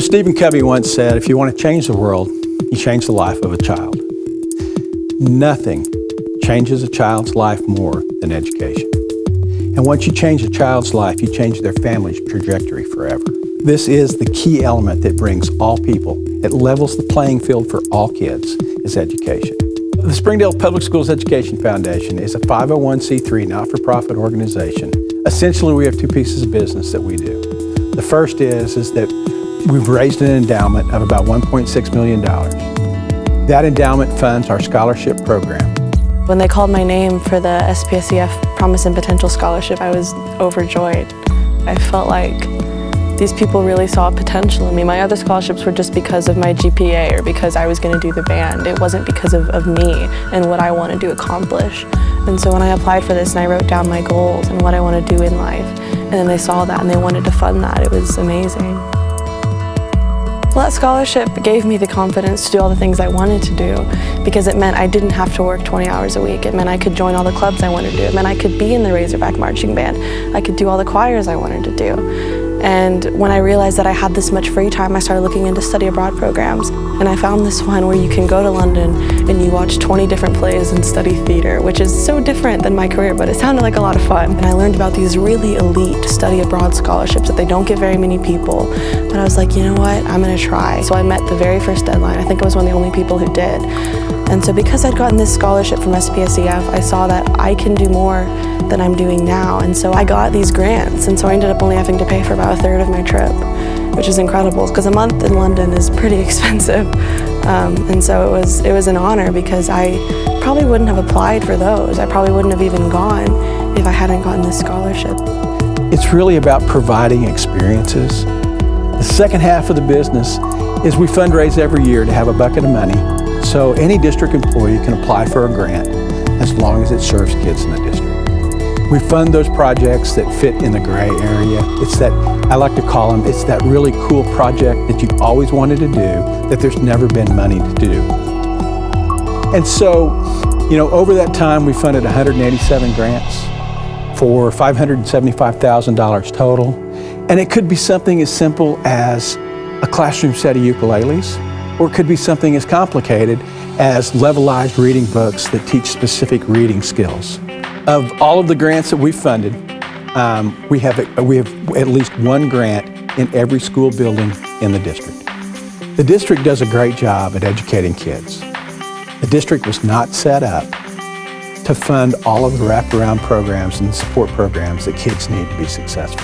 Stephen Covey once said, if you want to change the world, you change the life of a child. Nothing changes a child's life more than education. And once you change a child's life, you change their family's trajectory forever. This is the key element that brings all people, it levels the playing field for all kids, is education. The Springdale Public Schools Education Foundation is a 501c3 not-for-profit organization. Essentially, we have two pieces of business that we do. The first is that we've raised an endowment of about $1.6 million. That endowment funds our scholarship program. When they called my name for the SPSEF Promise and Potential Scholarship, I was overjoyed. I felt like these people really saw potential in me. My other scholarships were just because of my GPA or because I was going to do the band. It wasn't because of me and what I wanted to accomplish. And so when I applied for this and I wrote down my goals and what I want to do in life, and then they saw that and they wanted to fund that, it was amazing. Well, that scholarship gave me the confidence to do all the things I wanted to do because it meant I didn't have to work 20 hours a week. It meant I could join all the clubs I wanted to do. It meant I could be in the Razorback Marching Band. I could do all the choirs I wanted to do. And when I realized that I had this much free time, I started looking into study abroad programs. And I found this one where you can go to London and you watch 20 different plays and study theater, which is so different than my career, but it sounded like a lot of fun. And I learned about these really elite study abroad scholarships that they don't give very many people. But I was like, you know what, I'm gonna try. So I met the very first deadline. I think I was one of the only people who did. And so because I'd gotten this scholarship from SPSEF, I saw that I can do more than I'm doing now. And so I got these grants. And so I ended up only having to pay for about a third of my trip, which is incredible because a month in London is pretty expensive. And so it was an honor because I probably wouldn't have applied for those. I probably wouldn't have even gone if I hadn't gotten this scholarship. It's really about providing experiences. The second half of the business is we fundraise every year to have a bucket of money. So any district employee can apply for a grant as long as it serves kids in the district. We fund those projects that fit in the gray area. It's that, I like to call them, it's that really cool project that you've always wanted to do that there's never been money to do. And so, over that time we funded 187 grants for $575,000 total. And it could be something as simple as a classroom set of ukuleles, or it could be something as complicated as levelized reading books that teach specific reading skills. Of all of the grants that we've funded, we have at least one grant in every school building in the district. The district does a great job at educating kids. The district was not set up to fund all of the wraparound programs and support programs that kids need to be successful.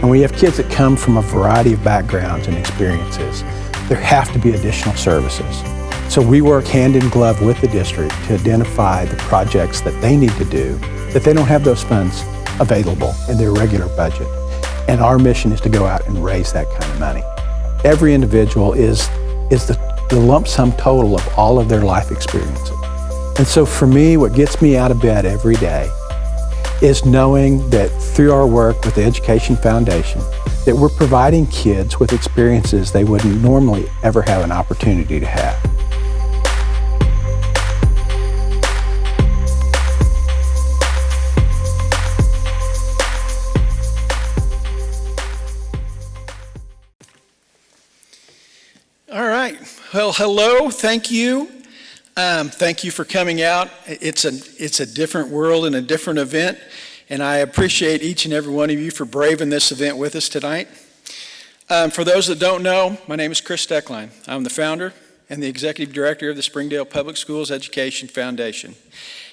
And we have kids that come from a variety of backgrounds and experiences. There have to be additional services. So we work hand in glove with the district to identify the projects that they need to do, that they don't have those funds available in their regular budget. And our mission is to go out and raise that kind of money. Every individual is the lump sum total of all of their life experiences. And so for me, what gets me out of bed every day is knowing that through our work with the Education Foundation, that we're providing kids with experiences they wouldn't normally ever have an opportunity to have. All right. Well, hello. Thank you. Thank you for coming out. It's a different world and a different event, and I appreciate each and every one of you for braving this event with us tonight. For those that don't know, my name is Chris Steckline. I'm the founder and the executive director of the Springdale Public Schools Education Foundation.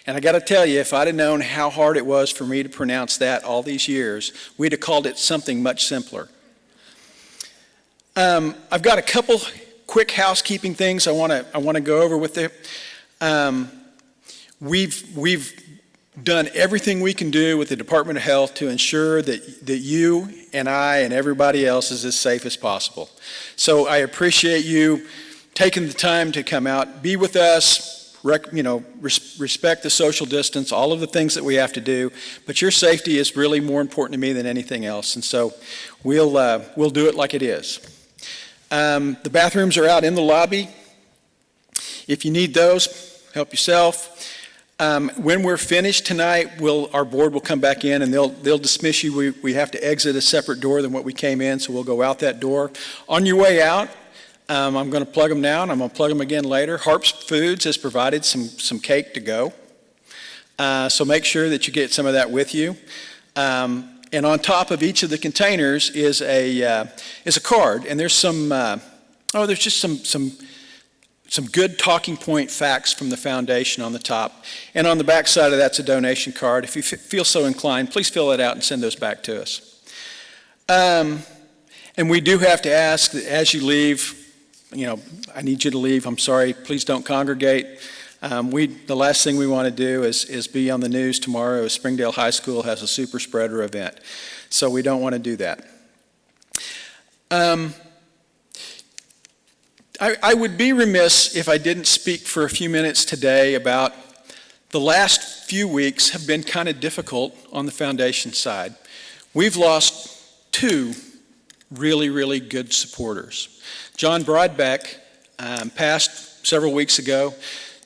And I got to tell you, if I'd have known how hard it was for me to pronounce that all these years, we'd have called it something much simpler. I've got a couple quick housekeeping things I want to go over with you. We've done everything we can do with the Department of Health to ensure that you and I and everybody else is as safe as possible. So I appreciate you taking the time to come out, be with us, respect the social distance, all of the things that we have to do. But your safety is really more important to me than anything else, and so we'll do it like it is. The bathrooms are out in the lobby. If you need those, help yourself. When we're finished tonight, our board will come back in and they'll dismiss you. We have to exit a separate door than what we came in, so we'll go out that door. On your way out, I'm going to plug them now, and I'm going to plug them again later. Harps Foods has provided some cake to go, so make sure that you get some of that with you. And on top of each of the containers is a card, and there's there's just some good talking point facts from the foundation on the top. And on the back side of that's a donation card. If you feel so inclined, please fill it out and send those back to us. And we do have to ask that as you leave, I need you to leave. I'm sorry, please don't congregate. The last thing we want to do is be on the news tomorrow as Springdale High School has a super spreader event. So we don't want to do that. I would be remiss if I didn't speak for a few minutes today about the last few weeks have been kind of difficult on the foundation side. We've lost two really, really good supporters. John Broadbeck passed several weeks ago.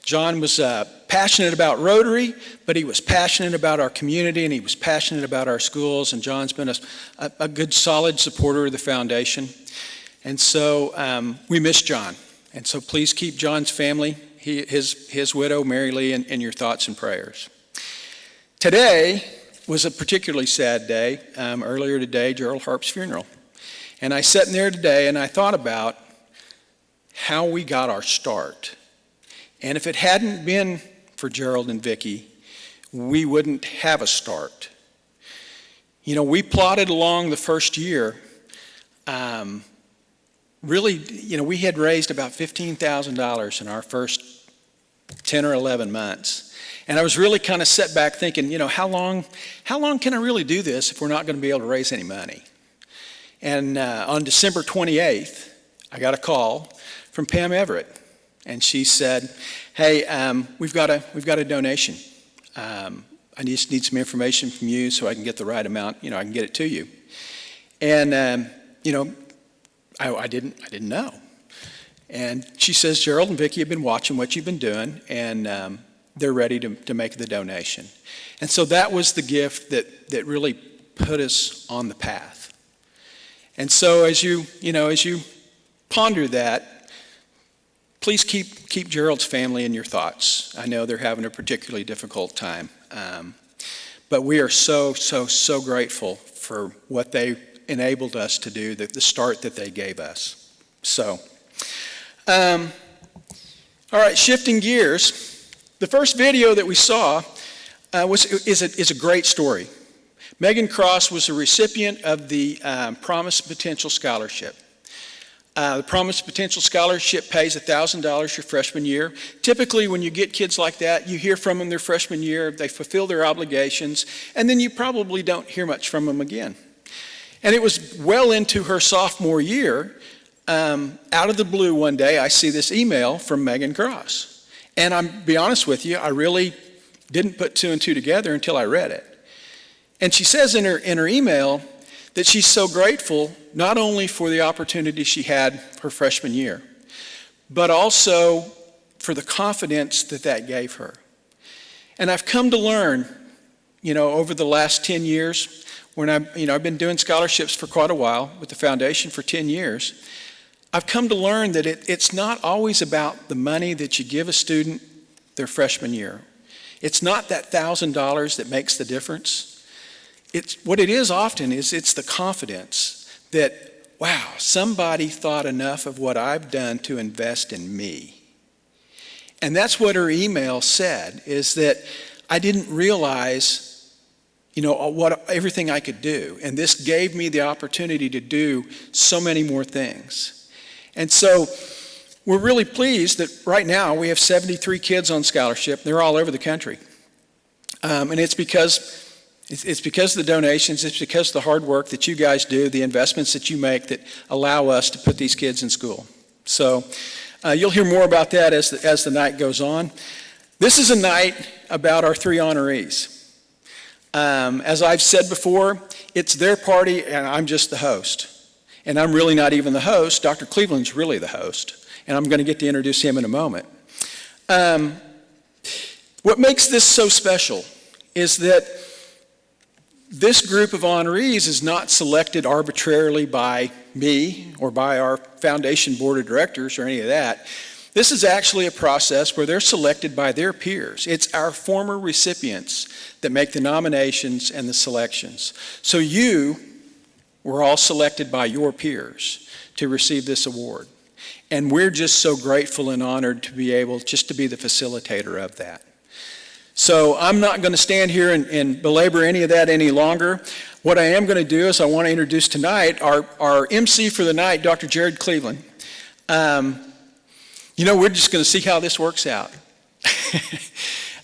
John was passionate about Rotary, but he was passionate about our community and he was passionate about our schools, and John's been a good, solid supporter of the foundation. And so we miss John. And so please keep John's family, his widow, Mary Lee, in your thoughts and prayers. Today was a particularly sad day. Earlier today, Gerald Harp's funeral. And I sat in there today and I thought about how we got our start. And if it hadn't been for Gerald and Vicki, we wouldn't have a start. We plodded along the first year. Really, we had raised about $15,000 in our first 10 or 11 months. And I was really kind of set back thinking, how long can I really do this if we're not going to be able to raise any money? And on December 28th, I got a call from Pam Everett. And she said, hey, we've got a donation. I just need some information from you so I can get the right amount, I can get it to you. And, I didn't know. And she says, Gerald and Vicki have been watching what you've been doing, and they're ready to make the donation. And so that was the gift that really put us on the path. And so as you ponder that, please keep Gerald's family in your thoughts. I know they're having a particularly difficult time. But we are so grateful for what they enabled us to do, the start that they gave us. So, all right, shifting gears. The first video that we saw is a great story. Megan Cross was a recipient of the Promise Potential Scholarship. The Promise Potential Scholarship pays $1,000 your freshman year. Typically, when you get kids like that, you hear from them their freshman year, they fulfill their obligations, and then you probably don't hear much from them again. And it was well into her sophomore year, out of the blue one day, I see this email from Megan Cross. And I'll be honest with you, I really didn't put two and two together until I read it. And she says in her email that she's so grateful not only for the opportunity she had her freshman year, but also for the confidence that gave her. And I've come to learn, over the last 10 years, when I've been doing scholarships for quite a while with the foundation for 10 years, I've come to learn that it's not always about the money that you give a student their freshman year. It's not that $1,000 that makes the difference. What it is often is it's the confidence that, wow, somebody thought enough of what I've done to invest in me. And that's what her email said, is that I didn't realize everything I could do. And this gave me the opportunity to do so many more things. And so we're really pleased that right now we have 73 kids on scholarship. They're all over the country. And it's because of the donations, it's because of the hard work that you guys do, the investments that you make that allow us to put these kids in school. So you'll hear more about that as the night goes on. This is a night about our three honorees. As I've said before, it's their party and I'm just the host. And I'm really not even the host. Dr. Cleveland's really the host. And I'm going to get to introduce him in a moment. What makes this so special is that this group of honorees is not selected arbitrarily by me or by our foundation board of directors or any of that. This is actually a process where they're selected by their peers. It's our former recipients that make the nominations and the selections. So you were all selected by your peers to receive this award. And we're just so grateful and honored to be able just to be the facilitator of that. So I'm not going to stand here and belabor any of that any longer. What I am going to do is I want to introduce tonight our MC for the night, Dr. Jared Cleveland. We're just going to see how this works out.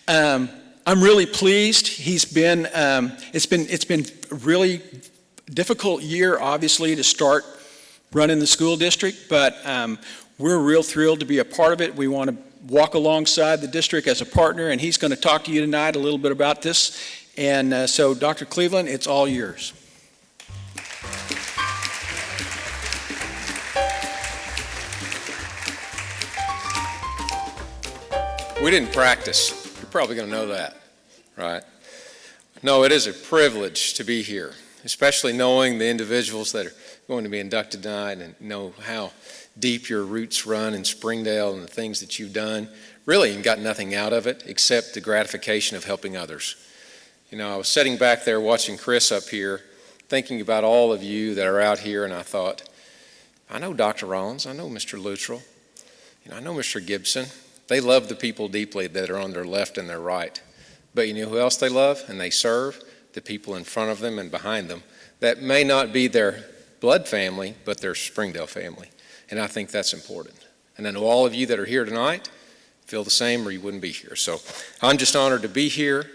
I'm really pleased. It's been a really difficult year, obviously, to start running the school district, but we're real thrilled to be a part of it. We want to walk alongside the district as a partner, and he's going to talk to you tonight a little bit about this. And so, Dr. Cleveland, it's all yours. We didn't practice. You're probably going to know that, right? No, it is a privilege to be here, especially knowing the individuals that are going to be inducted tonight and know how deep your roots run in Springdale and the things that you've done. Really, you got nothing out of it except the gratification of helping others. I was sitting back there watching Chris up here, thinking about all of you that are out here, and I thought, I know Dr. Rollins, I know Mr. Luttrell, I know Mr. Gibson. They love the people deeply that are on their left and their right. But you know who else they love and they serve? The people in front of them and behind them that may not be their blood family, but their Springdale family. And I think that's important. And I know all of you that are here tonight feel the same or you wouldn't be here. So I'm just honored to be here,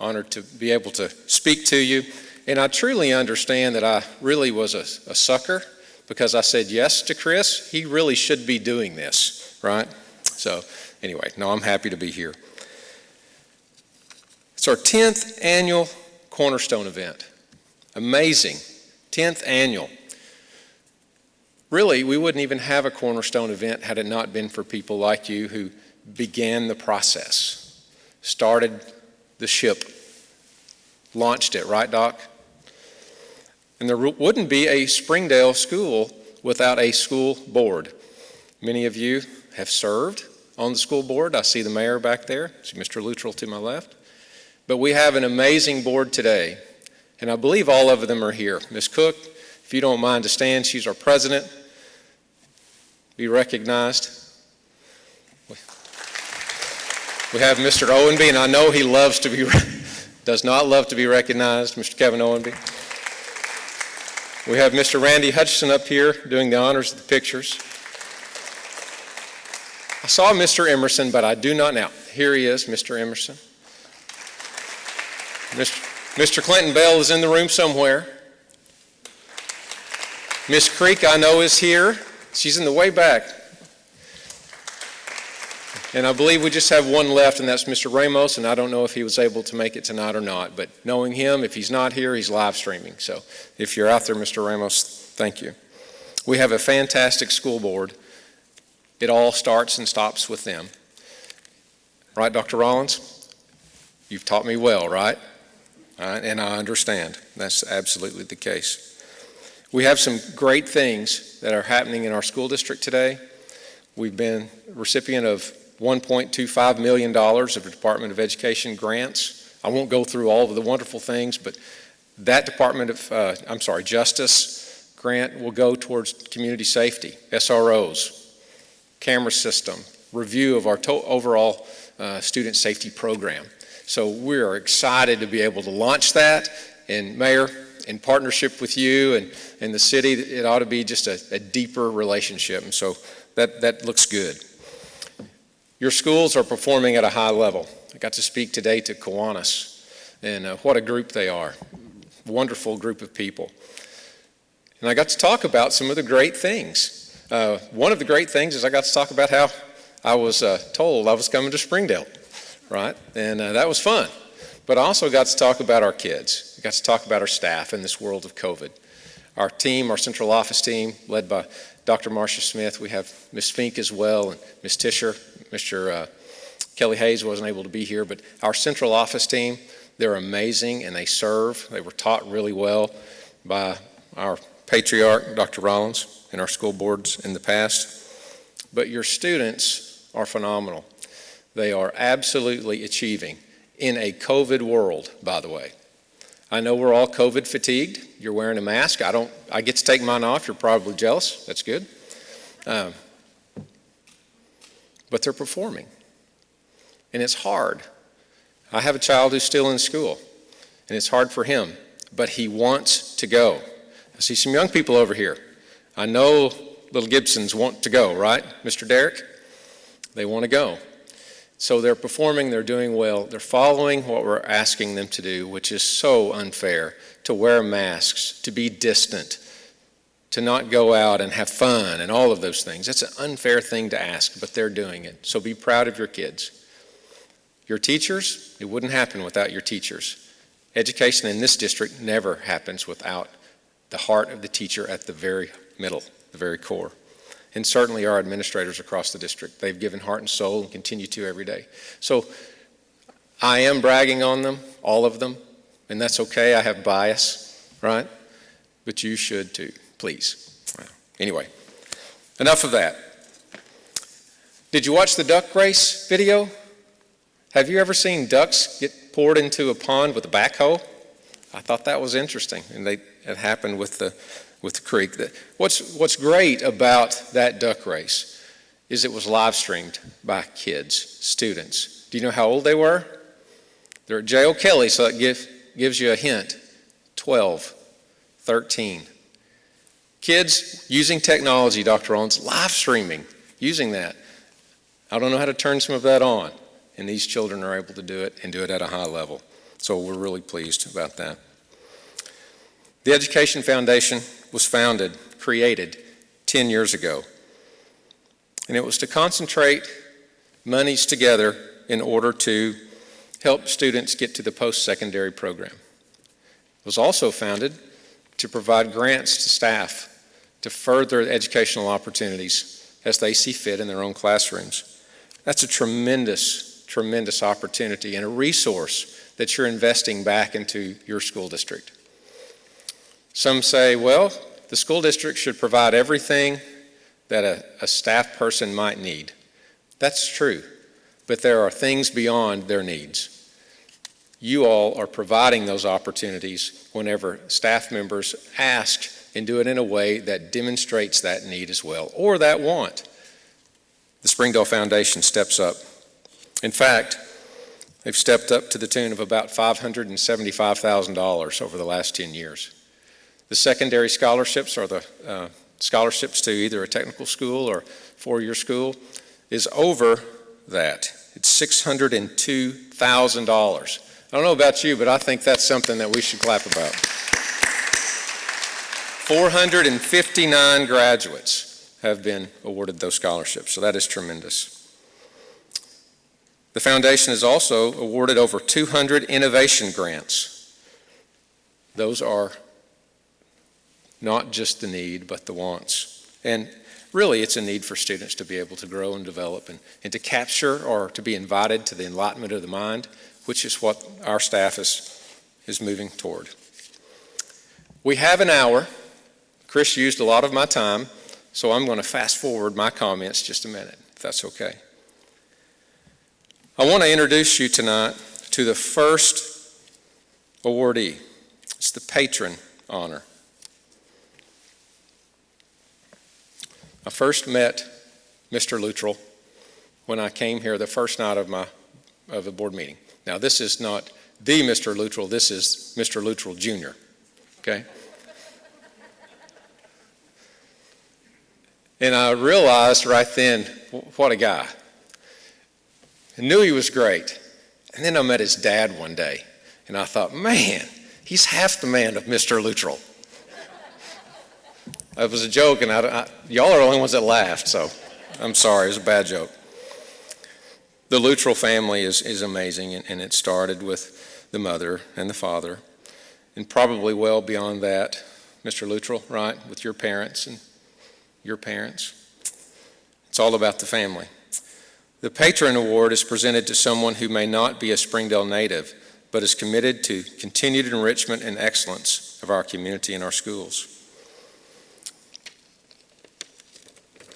honored to be able to speak to you. And I truly understand that I really was a sucker because I said yes to Chris. He really should be doing this, right? So anyway, no, I'm happy to be here. It's our 10th annual Cornerstone event. Amazing, 10th annual. Really, we wouldn't even have a Cornerstone event had it not been for people like you who began the process, started the ship, launched it, right, Doc? And there wouldn't be a Springdale school without a school board. Many of you have served on the school board. I see the mayor back there. I see Mr. Luttrell to my left. But we have an amazing board today, and I believe all of them are here. Ms. Cook, if you don't mind to stand, she's our president. Be recognized. We have Mr. Owenby, and I know he does not love to be recognized, Mr. Kevin Owenby. We have Mr. Randy Hutchison up here doing the honors of the pictures. I saw Mr. Emerson, but I do not now. Here he is, Mr. Emerson. Mr. Clinton Bell is in the room somewhere. Miss Creek, I know, is here. She's in the way back. And I believe we just have one left, and that's Mr. Ramos, and I don't know if he was able to make it tonight or not. But knowing him, if he's not here, he's live streaming. So if you're out there, Mr. Ramos, thank you. We have a fantastic school board. It all starts and stops with them. Right, Dr. Rollins? You've taught me well, right? And I understand. That's absolutely the case. We have some great things that are happening in our school district today. We've been a recipient of $1.25 million of the Department of Education grants. I won't go through all of the wonderful things, but that Justice grant will go towards community safety, SROs, camera system, review of our overall student safety program. So we are excited to be able to launch that. And Mayor, in partnership with you and the city, it ought to be just a deeper relationship. And so that looks good. Your schools are performing at a high level. I got to speak today to Kiwanis, and what a group they are. Wonderful group of people. And I got to talk about some of the great things. One of the great things is I got to talk about how I was told I was coming to Springdale, right? And that was fun. But I also got to talk about our kids. I got to talk about our staff in this world of COVID. Our team, our central office team, led by Dr. Marcia Smith. We have Ms. Fink as well, and Ms. Tischer, Mr. Kelly Hayes wasn't able to be here, but our central office team, they're amazing and they serve. They were taught really well by our patriarch, Dr. Rollins, and our school boards in the past. But your students are phenomenal. They are absolutely achieving in a COVID world, by the way. I know we're all COVID fatigued. You're wearing a mask. I get to take mine off. You're probably jealous. That's good. But they're performing. And it's hard. I have a child who's still in school, and it's hard for him, but he wants to go. I see some young people over here. I know little Gibsons want to go, right, Mr. Derrick? They want to go. So they're performing, they're doing well, they're following what we're asking them to do, which is so unfair, to wear masks, to be distant, to not go out and have fun and all of those things. It's an unfair thing to ask, but they're doing it. So be proud of your kids. Your teachers, it wouldn't happen without your teachers. Education in this district never happens without the heart of the teacher at the very middle, the very core. And certainly our administrators across the district. They've given heart and soul and continue to every day. So I am bragging on them, all of them, and that's okay. I have bias, right? But you should too, please. Anyway, enough of that. Did you watch the duck race video? Have you ever seen ducks get poured into a pond with a backhoe? I thought that was interesting, and it happened with the creek. What's great about that duck race is it was live streamed by kids, students. Do you know how old they were? They're at J.O. Kelly, so it gives you a hint. 12, 13. Kids using technology, Dr. Owens, live streaming, using that. I don't know how to turn some of that on, and these children are able to do it and do it at a high level. So we're really pleased about that. The Education Foundation was created 10 years ago. And it was to concentrate monies together in order to help students get to the post-secondary program. It was also founded to provide grants to staff to further educational opportunities as they see fit in their own classrooms. That's a tremendous, tremendous opportunity and a resource that you're investing back into your school district. Some say, well, the school district should provide everything that a staff person might need. That's true, but there are things beyond their needs. You all are providing those opportunities whenever staff members ask and do it in a way that demonstrates that need as well, or that want. The Springdale Foundation steps up. In fact, they've stepped up to the tune of about $575,000 over the last 10 years. The secondary scholarships, or the scholarships to either a technical school or four-year school, is over that. It's $602,000. I don't know about you, but I think that's something that we should clap about. 459 graduates have been awarded those scholarships, so that is tremendous. The foundation has also awarded over 200 innovation grants. Those are not just the need, but the wants. And really, it's a need for students to be able to grow and develop and to capture or to be invited to the enlightenment of the mind, which is what our staff is moving toward. We have an hour. Chris used a lot of my time, so I'm going to fast forward my comments just a minute, if that's okay. I want to introduce you tonight to the first awardee. It's the patron honor. I first met Mr. Luttrell when I came here the first night of a board meeting. Now, this is not the Mr. Luttrell, this is Mr. Luttrell Jr., okay? And I realized right then, what a guy. I knew he was great. And then I met his dad one day, and I thought, man, he's half the man of Mr. Luttrell. It was a joke, and y'all are the only ones that laughed, so I'm sorry, it was a bad joke. The Luttrell family is amazing, and it started with the mother and the father, and probably well beyond that, Mr. Luttrell, right, with your parents and your parents. It's all about the family. The Patron Award is presented to someone who may not be a Springdale native, but is committed to continued enrichment and excellence of our community and our schools.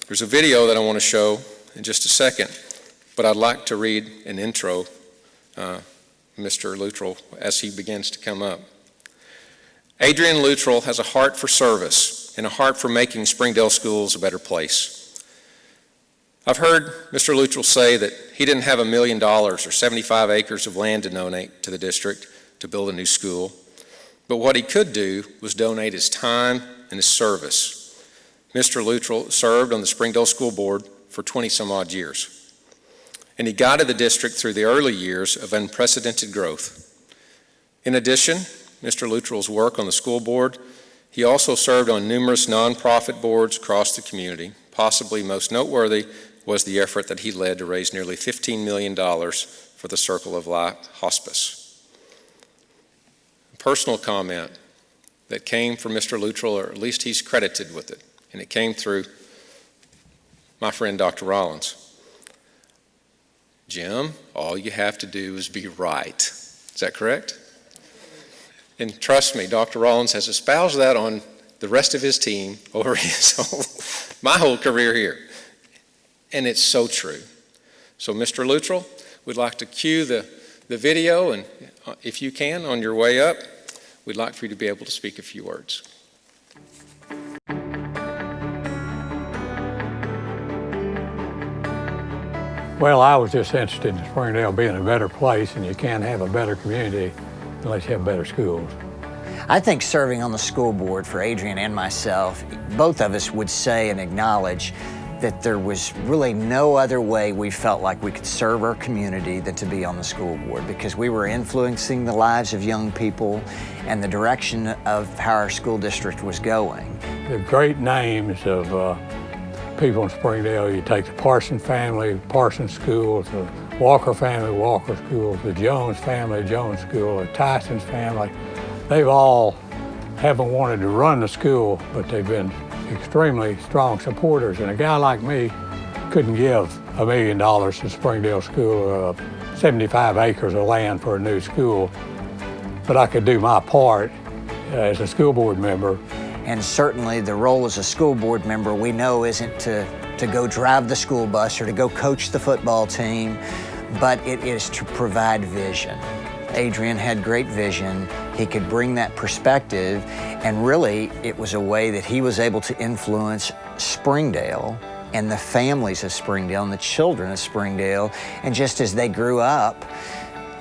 There's a video that I want to show in just a second, but I'd like to read an intro, Mr. Luttrell, as he begins to come up. Adrian Luttrell has a heart for service and a heart for making Springdale schools a better place. I've heard Mr. Luttrell say that he didn't have $1 million or 75 acres of land to donate to the district to build a new school, but what he could do was donate his time and his service. Mr. Luttrell served on the Springdale School Board for 20 some odd years, and he guided the district through the early years of unprecedented growth. In addition, Mr. Luttrell's work on the school board, he also served on numerous nonprofit boards across the community. Possibly most noteworthy was the effort that he led to raise nearly $15 million for the Circle of Life Hospice. A personal comment that came from Mr. Luttrell, or at least he's credited with it, and it came through my friend Dr. Rollins. Jim, all you have to do is be right. Is that correct? And trust me, Dr. Rollins has espoused that on the rest of his team over my whole career here. And it's so true. So Mr. Luttrell, we'd like to cue the video, and if you can, on your way up, we'd like for you to be able to speak a few words. Well, I was just interested in Springdale being a better place, and you can't have a better community unless you have better schools. I think serving on the school board for Adrian and myself, both of us would say and acknowledge that there was really no other way we felt like we could serve our community than to be on the school board, because we were influencing the lives of young people and the direction of how our school district was going. The great names of people in Springdale, you take the Parson family, Parson schools, the Walker family, Walker schools, the Jones family, Jones school, the Tyson's family. They've all haven't wanted to run the school, but they've been extremely strong supporters. And a guy like me couldn't give $1 million to Springdale School or 75 acres of land for a new school, but I could do my part as a school board member. And certainly the role as a school board member we know isn't to go drive the school bus or to go coach the football team, but it is to provide vision. Adrian had great vision. He could bring that perspective, and really it was a way that he was able to influence Springdale and the families of Springdale and the children of Springdale. And just as they grew up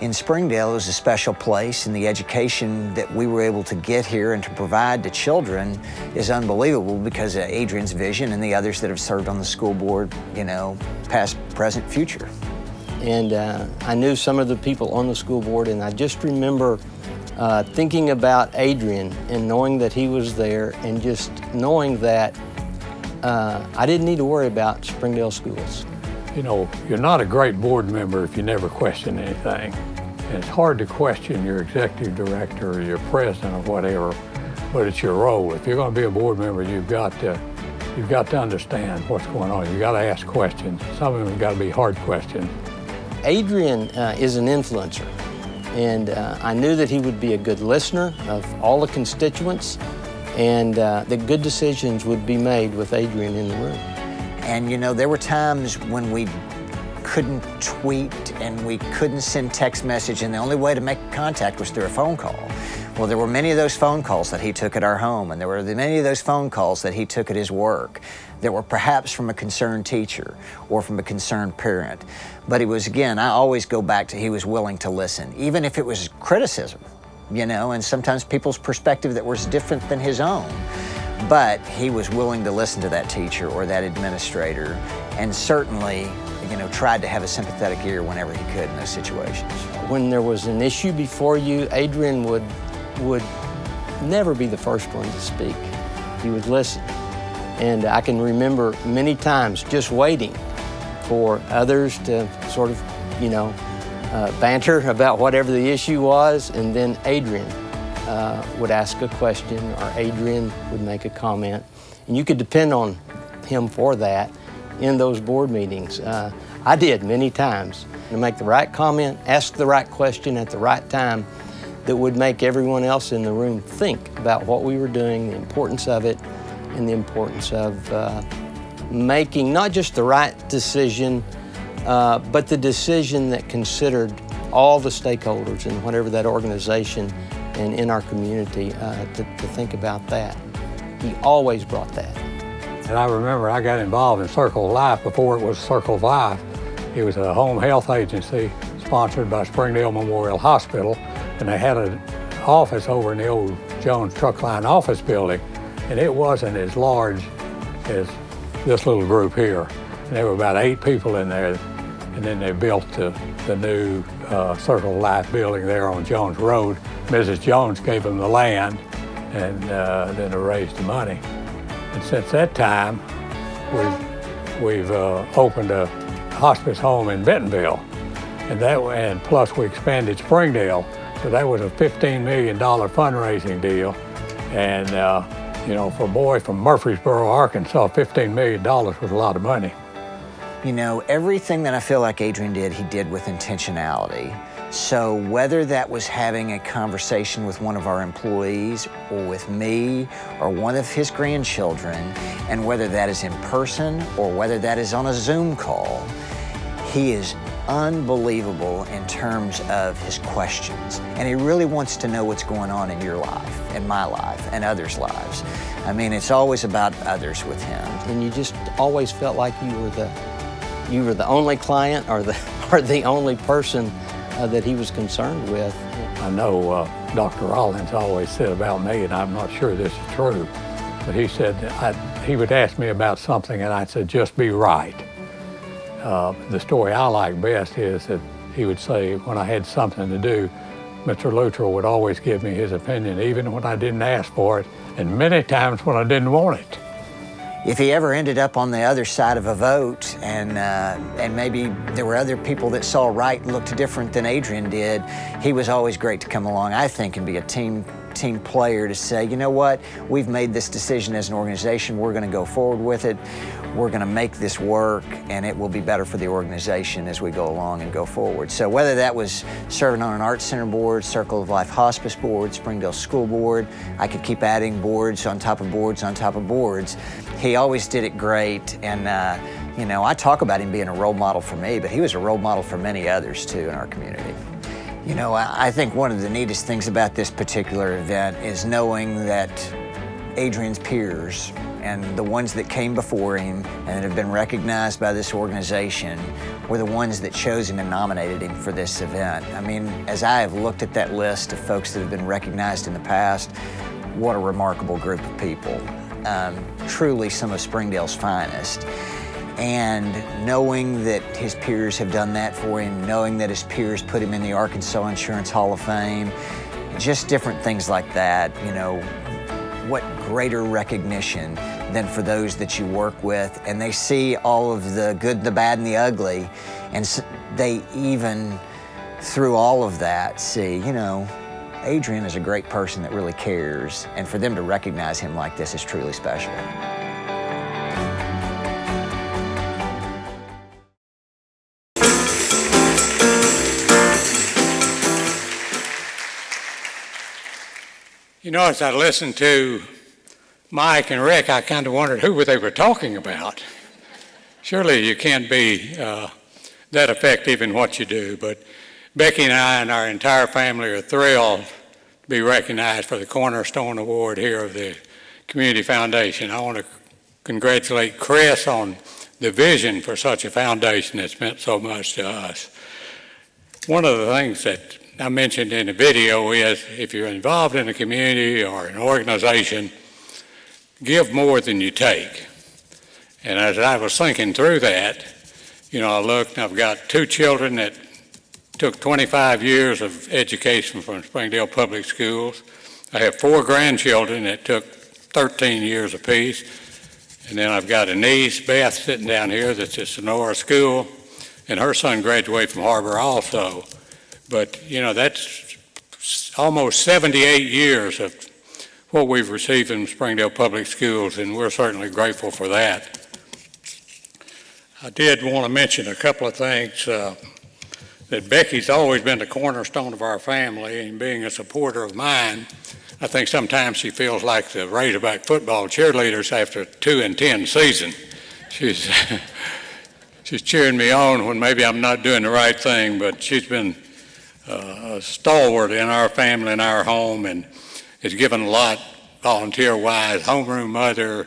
in Springdale, it was a special place, and the education that we were able to get here and to provide to children is unbelievable because of Adrian's vision and the others that have served on the school board, you know, past, present, future. And I knew some of the people on the school board, and I just remember thinking about Adrian and knowing that he was there, and just knowing that I didn't need to worry about Springdale schools. You know, you're not a great board member if you never question anything. And it's hard to question your executive director or your president or whatever, but it's your role. If you're going to be a board member, you've got to understand what's going on. You've got to ask questions. Some of them have got to be hard questions. Adrian is an influencer, and I knew that he would be a good listener of all the constituents, and that good decisions would be made with Adrian in the room. And you know, there were times when we couldn't tweet and we couldn't send text message, and the only way to make contact was through a phone call. Well, there were many of those phone calls that he took at our home, and there were many of those phone calls that he took at his work that were perhaps from a concerned teacher or from a concerned parent. But he was, again, I always go back to he was willing to listen, even if it was criticism, you know, and sometimes people's perspective that was different than his own. But he was willing to listen to that teacher or that administrator, and certainly, you know, tried to have a sympathetic ear whenever he could in those situations. When there was an issue before you, Adrian would never be the first one to speak. He would listen. And I can remember many times just waiting for others to sort of, you know, banter about whatever the issue was, and then Adrian would ask a question, or Adrian would make a comment. And you could depend on him for that in those board meetings. I did many times, to make the right comment, ask the right question at the right time that would make everyone else in the room think about what we were doing, the importance of it, and the importance of making not just the right decision, but the decision that considered all the stakeholders in whatever that organization and in our community to think about that. He always brought that. And I remember I got involved in Circle of Life before it was Circle of Life. It was a home health agency sponsored by Springdale Memorial Hospital, and they had an office over in the old Jones Truck Line office building, and it wasn't as large as this little group here. And there were about 8 people in there, and then they built the new Circle of Life building there on Jones Road. Mrs. Jones gave them the land, and then they raised the money. And since that time, we've opened a hospice home in Bentonville, and plus we expanded Springdale. So that was a $15 million fundraising deal, and you know, for a boy from Murfreesboro, Arkansas, $15 million was a lot of money. You know, everything that I feel like Adrian did, he did with intentionality. So whether that was having a conversation with one of our employees or with me or one of his grandchildren, and whether that is in person or whether that is on a Zoom call, he is unbelievable in terms of his questions. And he really wants to know what's going on in your life, and my life, and others' lives. I mean, it's always about others with him. And you just always felt like you were the only client or the only person that he was concerned with. I know Dr. Rollins always said about me, and I'm not sure this is true, but he said he would ask me about something and I'd say, just be right. The story I like best is that he would say, when I had something to do, Mr. Luttrell would always give me his opinion, even when I didn't ask for it, and many times when I didn't want it. If he ever ended up on the other side of a vote and maybe there were other people that saw right looked different than Adrian did, he was always great to come along, I think, and be a team player to say, you know what, we've made this decision as an organization, we're going to go forward with it, we're going to make this work, and it will be better for the organization as we go along and go forward. So whether that was serving on an Arts Center board, Circle of Life Hospice board, Springdale School Board, I could keep adding boards on top of boards on top of boards. He always did it great, and you know, I talk about him being a role model for me, but he was a role model for many others too in our community. You know, I think one of the neatest things about this particular event is knowing that Adrian's peers and the ones that came before him and that have been recognized by this organization were the ones that chose him and nominated him for this event. I mean, as I have looked at that list of folks that have been recognized in the past, what a remarkable group of people. Truly some of Springdale's finest. And knowing that his peers have done that for him, knowing that his peers put him in the Arkansas Insurance Hall of Fame, just different things like that, you know, what greater recognition than for those that you work with, and they see all of the good, the bad, and the ugly, and they even, through all of that, see, you know, Adrian is a great person that really cares, and for them to recognize him like this is truly special. You know, as I listened to Mike and Rick, I kind of wondered who they were talking about. Surely you can't be that effective in what you do, but Becky and I and our entire family are thrilled to be recognized for the Cornerstone Award here of the Community Foundation. I want to congratulate Chris on the vision for such a foundation that's meant so much to us. One of the things that I mentioned in the video is if you're involved in a community or an organization, give more than you take. And as I was thinking through that, you know, I looked and I've got 2 children that took 25 years of education from Springdale Public Schools. I have 4 grandchildren that took 13 years apiece. And then I've got a niece, Beth, sitting down here that's at Sonora School, and her son graduated from Harbor also. But, you know, that's almost 78 years of what we've received from Springdale Public Schools, and we're certainly grateful for that. I did want to mention a couple of things. That Becky's always been the cornerstone of our family, and being a supporter of mine, I think sometimes she feels like the Razorback football cheerleaders after 2-10 season. She's she's cheering me on when maybe I'm not doing the right thing, but she's been a stalwart in our family, in our home, and has given a lot volunteer-wise, homeroom mother,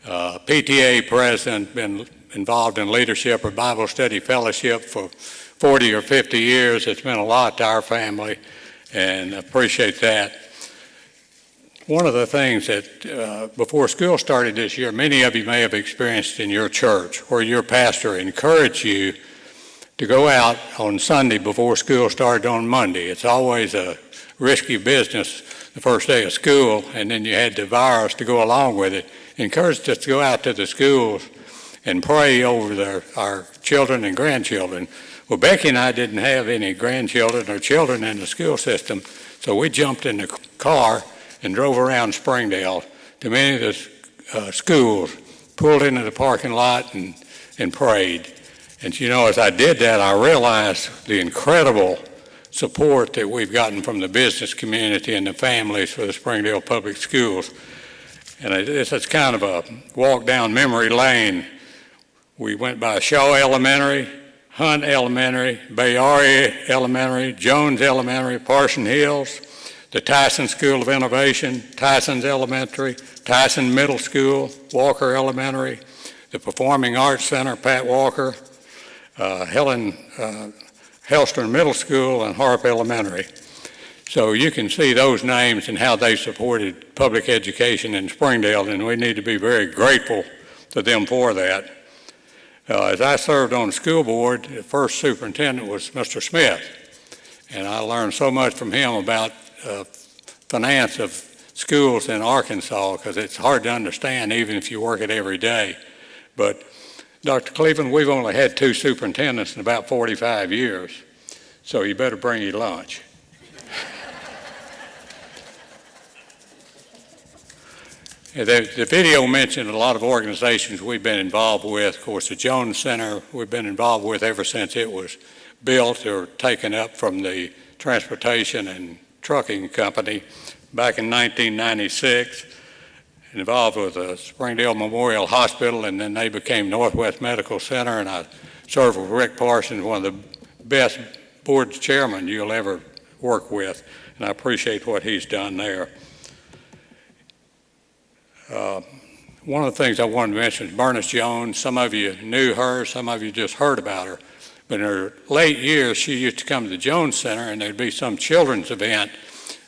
PTA president, been involved in leadership or Bible study fellowship for 40 or 50 years. It's meant a lot to our family, and I appreciate that. One of the things that before school started this year, many of you may have experienced in your church, where your pastor encouraged you to go out on Sunday before school started on Monday. It's always a risky business the first day of school, and then you had the virus to go along with it. Encouraged us to go out to the schools and pray over our children and grandchildren. Well, Becky and I didn't have any grandchildren or children in the school system, so we jumped in the car and drove around Springdale to many of the schools, pulled into the parking lot and prayed. And you know, as I did that, I realized the incredible support that we've gotten from the business community and the families for the Springdale Public Schools. And this is kind of a walk down memory lane. We went by Shaw Elementary, Hunt Elementary, Bayard Elementary, Jones Elementary, Parson Hills, the Tyson School of Innovation, Tyson's Elementary, Tyson Middle School, Walker Elementary, the Performing Arts Center, Pat Walker, Helen Hellstrom Middle School, and Harp Elementary. So you can see those names and how they supported public education in Springdale, and we need to be very grateful to them for that. As I served on the school board, the first superintendent was Mr. Smith, and I learned so much from him about finance of schools in Arkansas, because it's hard to understand even if you work it every day. But Dr. Cleveland, we've only had 2 superintendents in about 45 years, so you better bring your lunch. The video mentioned a lot of organizations we've been involved with. Of course, the Jones Center we've been involved with ever since it was built or taken up from the Transportation and Trucking Company back in 1996. Involved with the Springdale Memorial Hospital, and then they became Northwest Medical Center, and I served with Rick Parsons, one of the best board chairmen you'll ever work with, and I appreciate what he's done there. One of the things I wanted to mention is Bernice Jones. Some of you knew her, some of you just heard about her. But in her late years, she used to come to the Jones Center, and there'd be some children's event,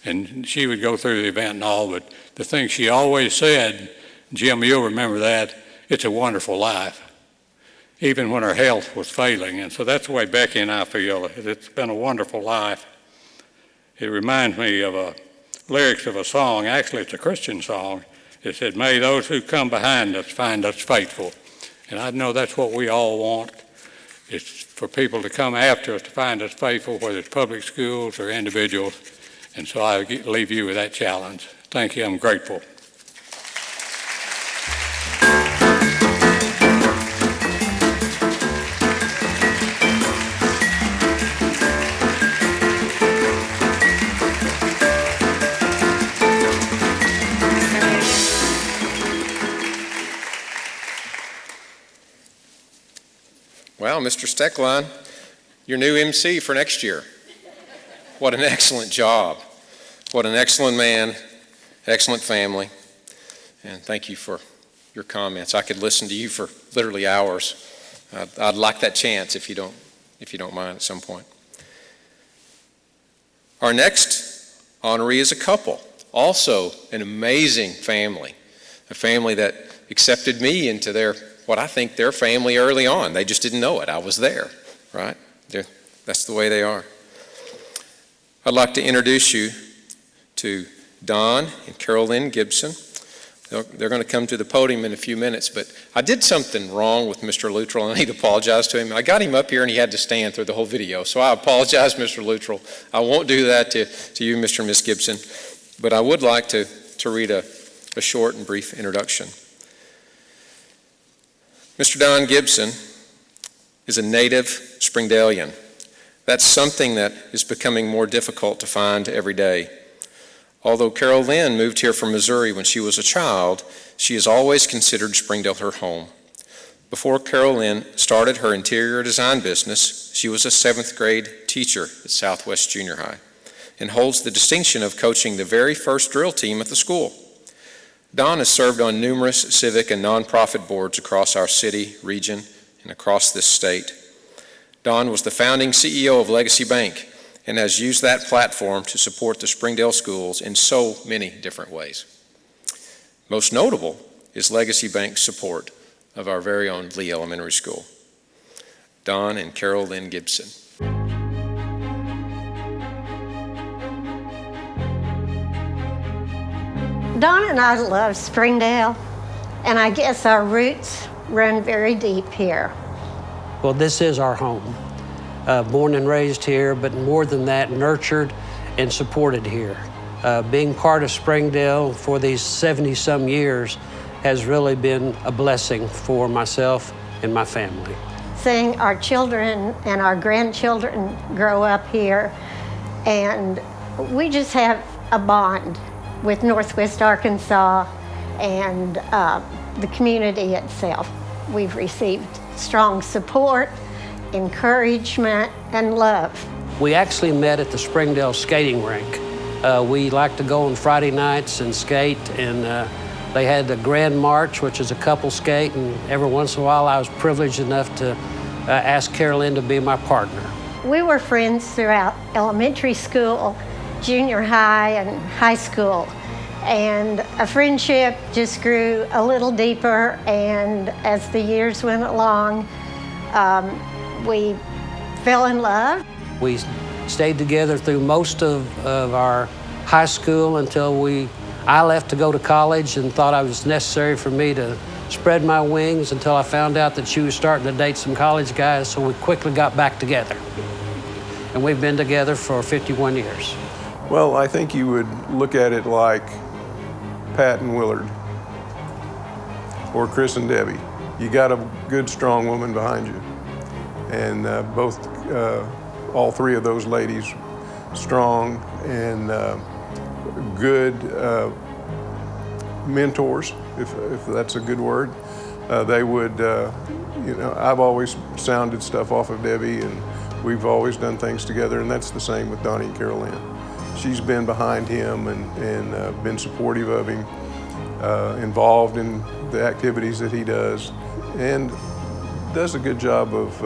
and she would go through the event and all, but the thing she always said, Jim, you'll remember that, it's a wonderful life, even when her health was failing. And so that's the way Becky and I feel. It's been a wonderful life. It reminds me of lyrics of a song. Actually, it's a Christian song. It said, may those who come behind us find us faithful. And I know that's what we all want. It's for people to come after us to find us faithful, whether it's public schools or individuals. And so I leave you with that challenge. Thank you. I'm grateful. Well, Mr. Steckline, your new MC for next year. What an excellent job. What an excellent man, excellent family. And thank you for your comments. I could listen to you for literally hours. I'd like that chance if you don't mind at some point. Our next honoree is a couple, also an amazing family, a family that accepted me into what I think their family early on. They just didn't know it. I was there, right? That's the way they are. I'd like to introduce you to Don and Carolyn Gibson. They're going to come to the podium in a few minutes, but I did something wrong with Mr. Luttrell, and I need to apologize to him. I got him up here, and he had to stand through the whole video, so I apologize, Mr. Luttrell. I won't do that to you, Mr. and Miss Gibson, but I would like to read a short and brief introduction. Mr. Don Gibson is a native Springdalian. That's something that is becoming more difficult to find every day. Although Carol Lynn moved here from Missouri when she was a child, she has always considered Springdale her home. Before Carol Lynn started her interior design business, she was a 7th grade teacher at Southwest Junior High and holds the distinction of coaching the very first drill team at the school. Dawn has served on numerous civic and nonprofit boards across our city, region, and across this state. Dawn was the founding CEO of Legacy Bank and has used that platform to support the Springdale schools in so many different ways. Most notable is Legacy Bank's support of our very own Lee Elementary School. Dawn and Carol Lynn Gibson. Dawn and I love Springdale, and I guess our roots run very deep here. Well, this is our home. Born and raised here, but more than that, nurtured and supported here. Being part of Springdale for these 70-some years has really been a blessing for myself and my family. Seeing our children and our grandchildren grow up here, and we just have a bond with Northwest Arkansas and the community itself. We've received strong support, encouragement, and love. We actually met at the Springdale skating rink. We like to go on Friday nights and skate, and they had the Grand March, which is a couple skate, and every once in a while I was privileged enough to ask Carolyn to be my partner. We were friends throughout elementary school, junior high, and high school. And a friendship just grew a little deeper, and as the years went along, we fell in love. We stayed together through most of our high school until I left to go to college and thought it was necessary for me to spread my wings until I found out that she was starting to date some college guys, so we quickly got back together. And we've been together for 51 years. Well, I think you would look at it like Pat and Willard, or Chris and Debbie. You got a good, strong woman behind you. And all three of those ladies, strong and good mentors, if that's a good word. They would, I've always sounded stuff off of Debbie, and we've always done things together, and that's the same with Donnie and Carol Lynn. She's been behind him and been supportive of him, involved in the activities that he does, and does a good job of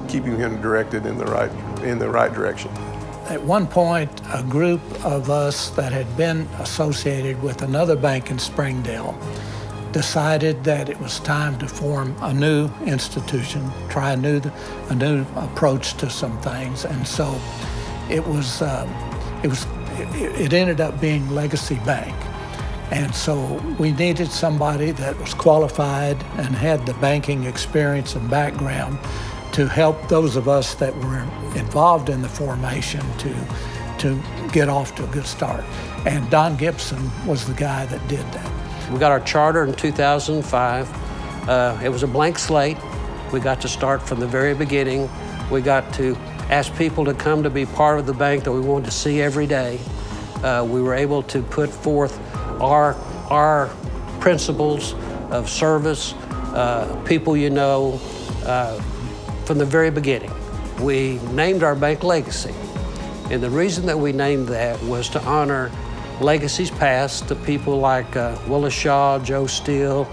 keeping him directed in the right direction. At one point, a group of us that had been associated with another bank in Springdale decided that it was time to form a new institution, try a new approach to some things, and so it ended up being Legacy Bank. And so we needed somebody that was qualified and had the banking experience and background to help those of us that were involved in the formation to get off to a good start. And Don Gibson was the guy that did that. We got our charter in 2005. It was a blank slate. We got to start from the very beginning. We got to ask people to come to be part of the bank that we wanted to see every day. We were able to put forth our principles of service, people you know, from the very beginning. We named our bank Legacy. And the reason that we named that was to honor legacies past, to people like Willis Shaw, Joe Steele,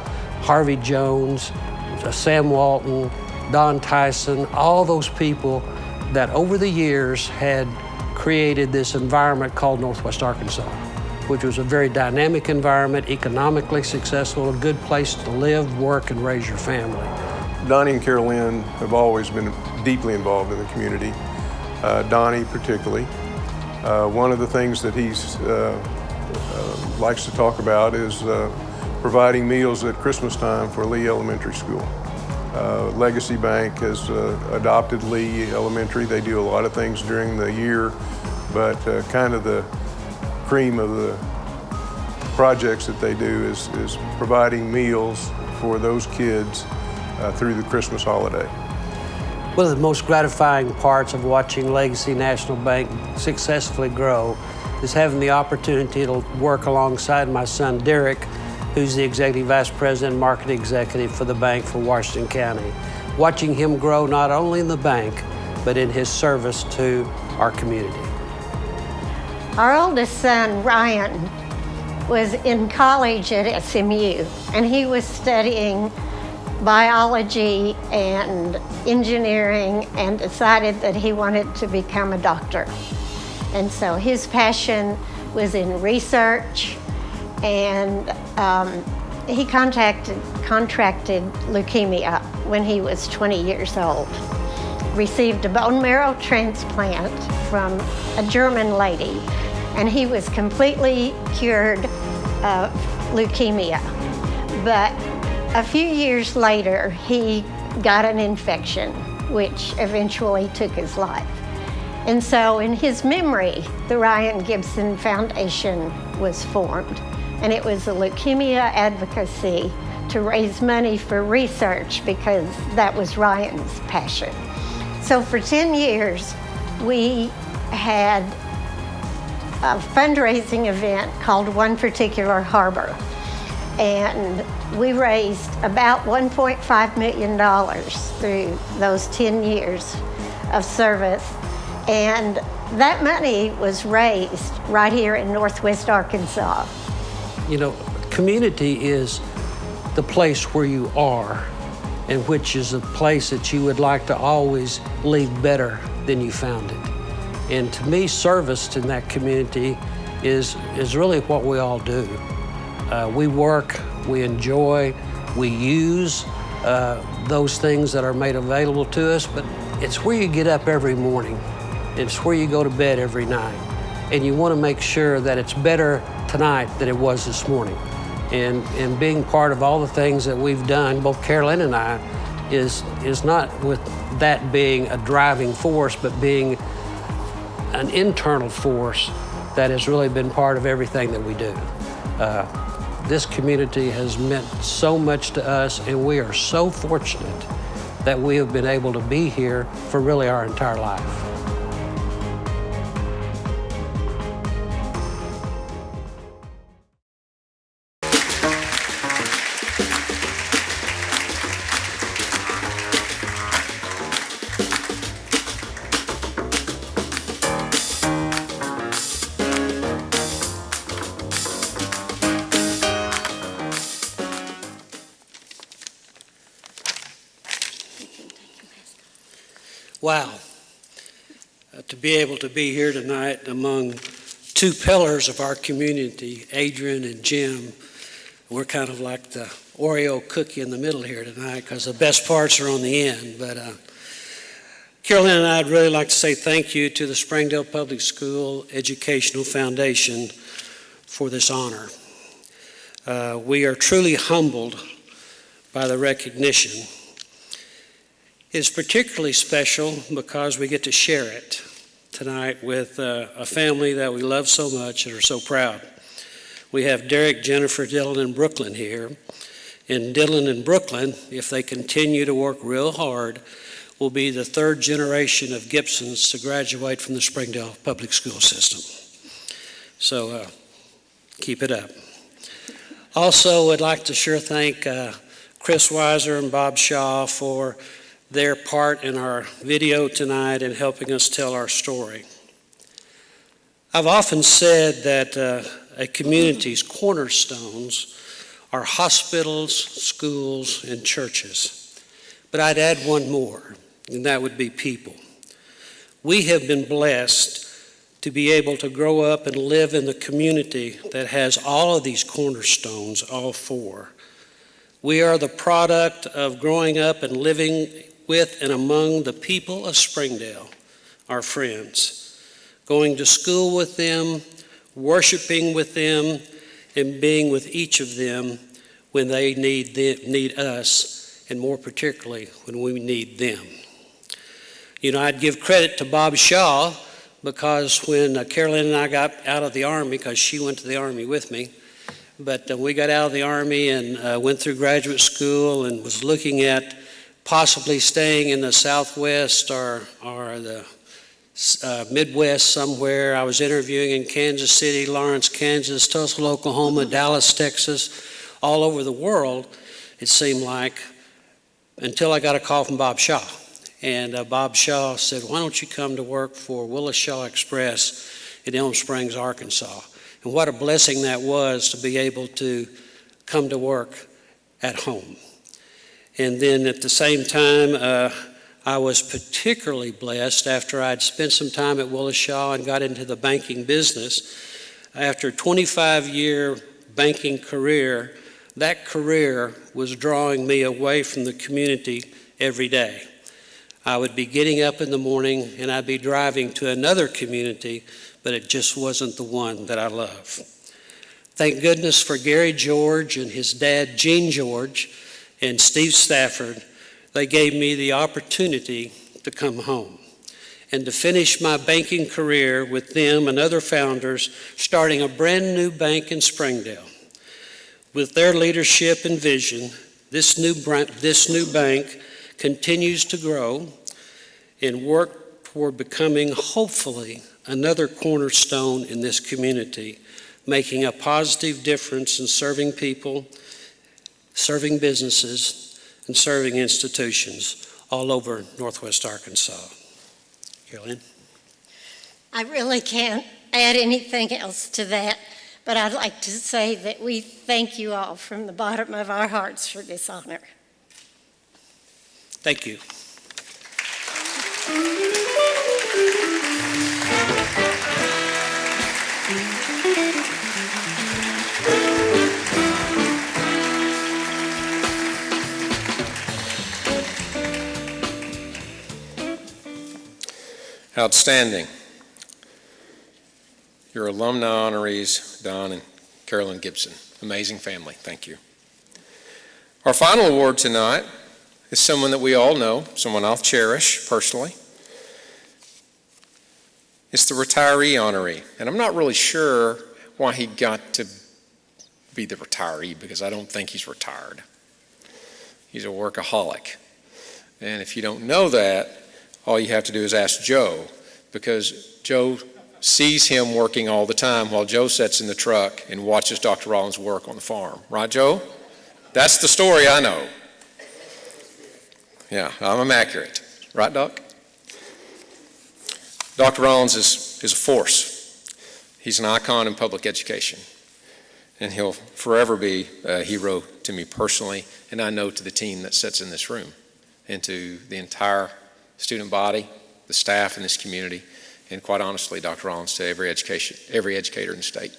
Harvey Jones, Sam Walton, Don Tyson, all those people that over the years had created this environment called Northwest Arkansas, which was a very dynamic environment, economically successful, a good place to live, work, and raise your family. Donnie and Carol Lynn have always been deeply involved in the community, Donnie particularly. One of the things that he likes to talk about is providing meals at Christmas time for Lee Elementary School. Legacy Bank has adopted Lee Elementary. They do a lot of things during the year, but kind of the cream of the projects that they do is providing meals for those kids through the Christmas holiday. One of the most gratifying parts of watching Legacy National Bank successfully grow is having the opportunity to work alongside my son Derek, who's the Executive Vice President and Marketing Executive for the bank for Washington County. Watching him grow not only in the bank, but in his service to our community. Our oldest son, Ryan, was in college at SMU, and he was studying biology and engineering and decided that he wanted to become a doctor. And so his passion was in research, and he contracted leukemia when he was 20 years old. Received a bone marrow transplant from a German lady, and he was completely cured of leukemia. But a few years later, he got an infection, which eventually took his life. And so in his memory, the Ryan Gibson Foundation was formed. And it was a leukemia advocacy to raise money for research because that was Ryan's passion. So for 10 years, we had a fundraising event called One Particular Harbor. And we raised about $1.5 million through those 10 years of service. And that money was raised right here in Northwest Arkansas. You know, community is the place where you are, and which is a place that you would like to always leave better than you found it. And to me, service in that community is really what we all do. We work, we enjoy, we use those things that are made available to us, but it's where you get up every morning. It's where you go to bed every night. And you want to make sure that it's better tonight than it was this morning. And being part of all the things that we've done, both Carolyn and I, is not with that being a driving force, but being an internal force that has really been part of everything that we do. This community has meant so much to us, and we are so fortunate that we have been able to be here for really our entire life. Wow, to be able to be here tonight among two pillars of our community, Adrian and Jim. We're kind of like the Oreo cookie in the middle here tonight because the best parts are on the end. But Carolyn and I'd really like to say thank you to the Springdale Public School Educational Foundation for this honor. We are truly humbled by the recognition. It's particularly special because we get to share it tonight with a family that we love so much and are so proud. We have Derek, Jennifer, Dylan, and Brooklyn here. And Dylan and Brooklyn, if they continue to work real hard, will be the third generation of Gibsons to graduate from the Springdale Public School System. So keep it up. Also, I'd like to sure thank Chris Weiser and Bob Shaw for their part in our video tonight and helping us tell our story. I've often said that a community's cornerstones are hospitals, schools, and churches. But I'd add one more, and that would be people. We have been blessed to be able to grow up and live in the community that has all of these cornerstones, all four. We are the product of growing up and living with and among the people of Springdale, our friends, going to school with them, worshiping with them, and being with each of them when they need us, and more particularly when we need them. You know, I'd give credit to Bob Shaw because when Carolyn and I got out of the Army, because she went to the Army with me, but we got out of the Army and went through graduate school and was looking at possibly staying in the Southwest or the Midwest somewhere. I was interviewing in Kansas City, Lawrence, Kansas, Tulsa, Oklahoma, Dallas, Texas, all over the world, it seemed like, until I got a call from Bob Shaw. And Bob Shaw said, why don't you come to work for Willis Shaw Express in Elm Springs, Arkansas? And what a blessing that was to be able to come to work at home. And then at the same time, I was particularly blessed after I'd spent some time at Willis Shaw and got into the banking business. After a 25-year banking career, that career was drawing me away from the community every day. I would be getting up in the morning and I'd be driving to another community, but it just wasn't the one that I love. Thank goodness for Gary George and his dad, Gene George, and Steve Stafford. They gave me the opportunity to come home and to finish my banking career with them and other founders, starting a brand new bank in Springdale. With their leadership and vision, this new bank continues to grow and work toward becoming, hopefully, another cornerstone in this community, making a positive difference in serving people, serving businesses, and serving institutions all over Northwest Arkansas. Carolyn? I really can't add anything else to that, but I'd like to say that we thank you all from the bottom of our hearts for this honor. Thank you. Outstanding. Your alumni honorees, Don and Carolyn Gibson. Amazing family. Thank you. Our final award tonight is someone that we all know, someone I'll cherish personally. It's the retiree honoree. And I'm not really sure why he got to be the retiree, because I don't think he's retired. He's a workaholic. And if you don't know that, all you have to do is ask Joe, because Joe sees him working all the time while Joe sits in the truck and watches Dr. Rollins work on the farm. Right, Joe? That's the story I know. Yeah, I'm accurate. Right, Doc? Dr. Rollins is a force. He's an icon in public education. And he'll forever be a hero to me personally, and I know to the team that sits in this room, and to the entire student body, the staff in this community, and quite honestly, Dr. Rollins, to every educator in the state.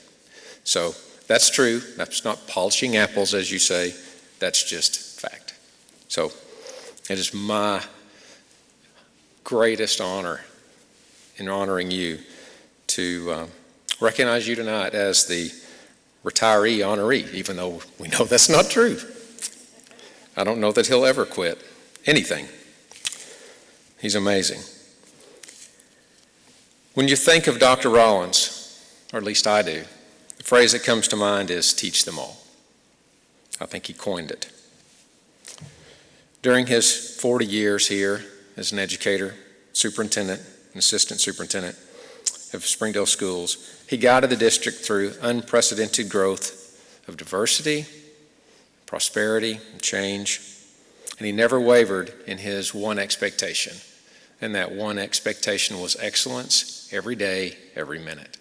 So that's true. That's not polishing apples, as you say. That's just fact. So it is my greatest honor in honoring you to recognize you tonight as the retiree honoree, even though we know that's not true. I don't know that he'll ever quit anything. He's amazing. When you think of Dr. Rollins, or at least I do, the phrase that comes to mind is teach them all. I think he coined it. During his 40 years here as an educator, superintendent, and assistant superintendent of Springdale Schools, he guided the district through unprecedented growth of diversity, prosperity, and change. And he never wavered in his one expectation. And that one expectation was excellence every day, every minute.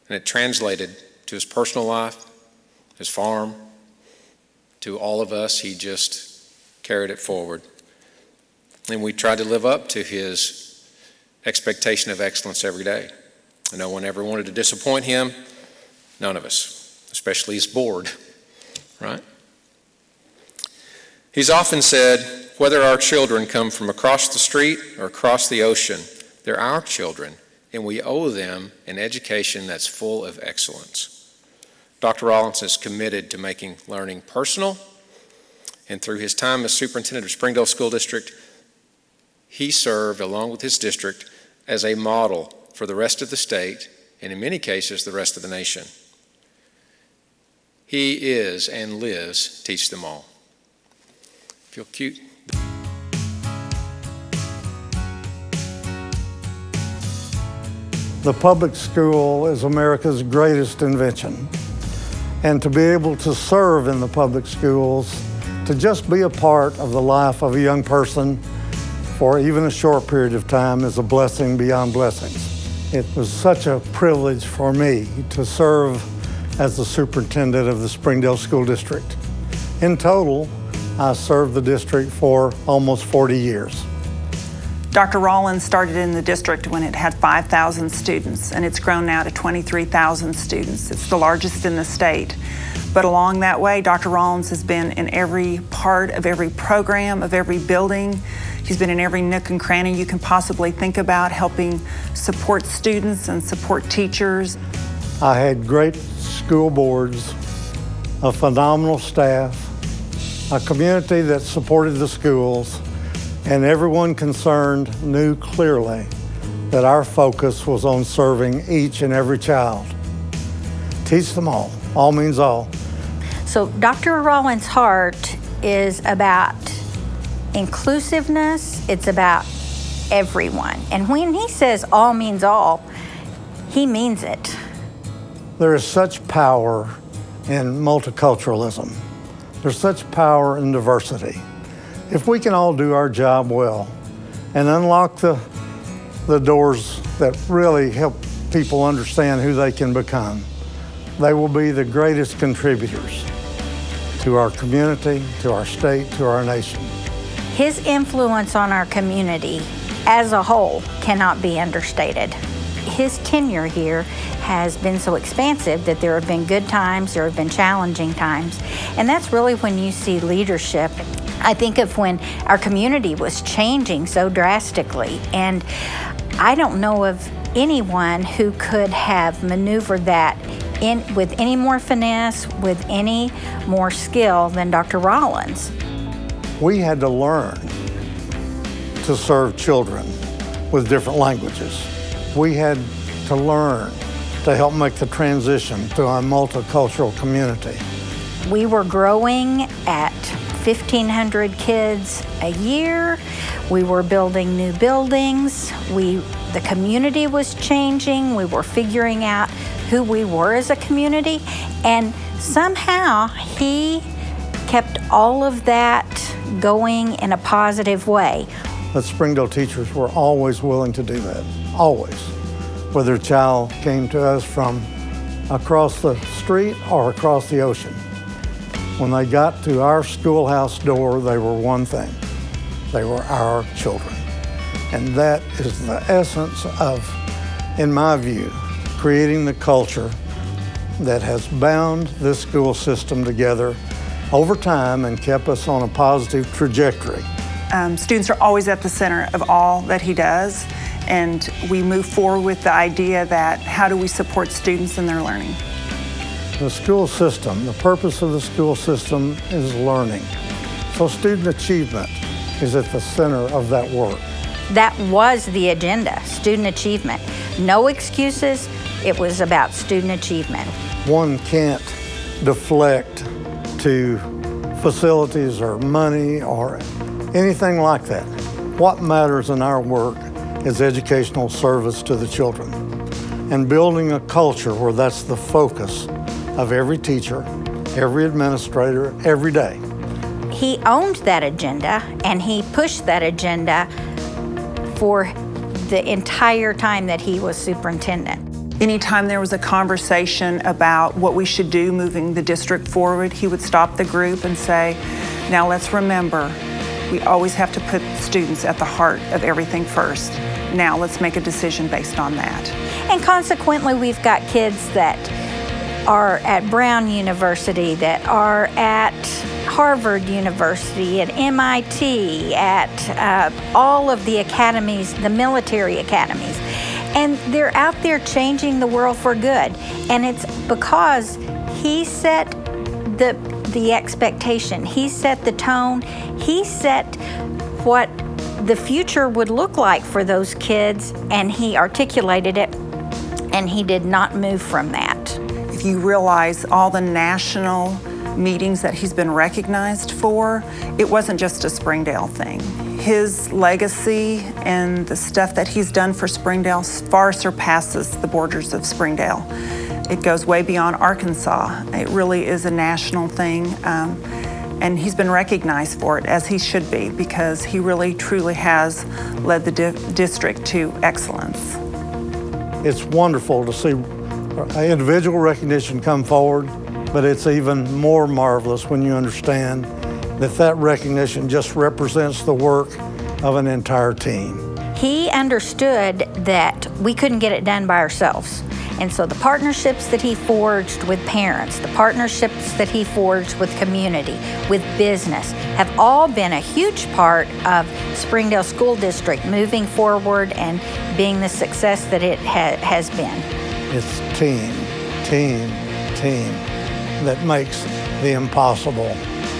And it translated to his personal life, his farm, to all of us. He just carried it forward. And we tried to live up to his expectation of excellence every day. And no one ever wanted to disappoint him. None of us, especially his board, right? He's often said, whether our children come from across the street or across the ocean, they're our children, and we owe them an education that's full of excellence. Dr. Rollins is committed to making learning personal, and through his time as superintendent of Springdale School District, he served, along with his district, as a model for the rest of the state, and in many cases, the rest of the nation. He is and lives Teach Them All. Feel cute? The public school is America's greatest invention. And to be able to serve in the public schools, to just be a part of the life of a young person for even a short period of time is a blessing beyond blessings. It was such a privilege for me to serve as the superintendent of the Springdale School District. In total, I served the district for almost 40 years. Dr. Rollins started in the district when it had 5,000 students, and it's grown now to 23,000 students. It's the largest in the state. But along that way, Dr. Rollins has been in every part of every program, of every building. He's been in every nook and cranny you can possibly think about, helping support students and support teachers. I had great school boards, a phenomenal staff, a community that supported the schools, and everyone concerned knew clearly that our focus was on serving each and every child. Teach them all. All means all. So Dr. Rollins' heart is about inclusiveness. It's about everyone. And when he says all means all, he means it. There is such power in multiculturalism. There's such power in diversity. If we can all do our job well and unlock the doors that really help people understand who they can become, they will be the greatest contributors to our community, to our state, to our nation. His influence on our community as a whole cannot be understated. His tenure here has been so expansive that there have been good times, there have been challenging times, and that's really when you see leadership. I think of when our community was changing so drastically, and I don't know of anyone who could have maneuvered that with any more finesse, with any more skill than Dr. Rollins. We had to learn to serve children with different languages. We had to learn to help make the transition to a multicultural community. We were growing at 1,500 kids a year. We were building new buildings. The community was changing. We were figuring out who we were as a community. And somehow he kept all of that going in a positive way. The Springdale teachers were always willing to do that, always. Whether a child came to us from across the street or across the ocean. When they got to our schoolhouse door, they were one thing. They were our children. And that is the essence of, in my view, creating the culture that has bound this school system together over time and kept us on a positive trajectory. Students are always at the center of all that he does, and we move forward with the idea that how do we support students in their learning? The school system, the purpose of the school system is learning. So student achievement is at the center of that work. That was the agenda, student achievement. No excuses, it was about student achievement. One can't deflect to facilities or money or anything like that. What matters in our work is educational service to the children and building a culture where that's the focus of every teacher, every administrator, every day. He owned that agenda and he pushed that agenda for the entire time that he was superintendent. Anytime there was a conversation about what we should do moving the district forward, he would stop the group and say, now let's remember, we always have to put students at the heart of everything first. Now let's make a decision based on that. And consequently, we've got kids that are at Brown University, that are at Harvard University, at MIT, at all of the academies, the military academies. And they're out there changing the world for good. And it's because he set the expectation, he set the tone, he set what the future would look like for those kids, and he articulated it, and he did not move from that. If you realize all the national meetings that he's been recognized for, it wasn't just a Springdale thing. His legacy and the stuff that he's done for Springdale far surpasses the borders of Springdale. It goes way beyond Arkansas. It really is a national thing, and he's been recognized for it, as he should be, because he really, truly has led the district to excellence. It's wonderful to see individual recognition come forward, but it's even more marvelous when you understand that recognition just represents the work of an entire team. He understood that we couldn't get it done by ourselves. And so the partnerships that he forged with parents, the partnerships that he forged with community, with business, have all been a huge part of Springdale School District moving forward and being the success that it has been. It's team that makes the impossible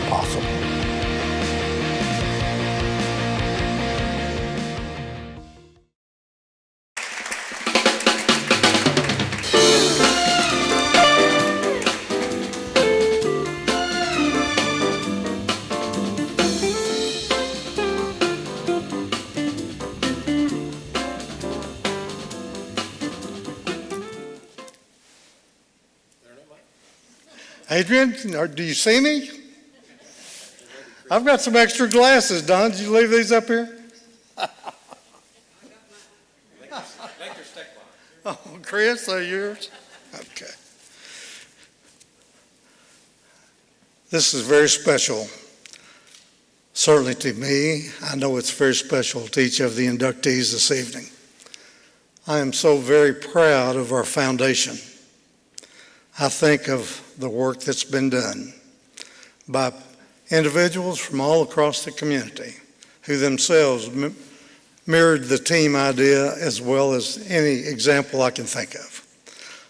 possible. Adrian, do you see me? I've got some extra glasses, Don. Did you leave these up here? Oh, Chris, are yours? Okay. This is very special, certainly to me. I know it's very special to each of the inductees this evening. I am so very proud of our foundation. I think of the work that's been done by individuals from all across the community who themselves mirrored the team idea as well as any example I can think of.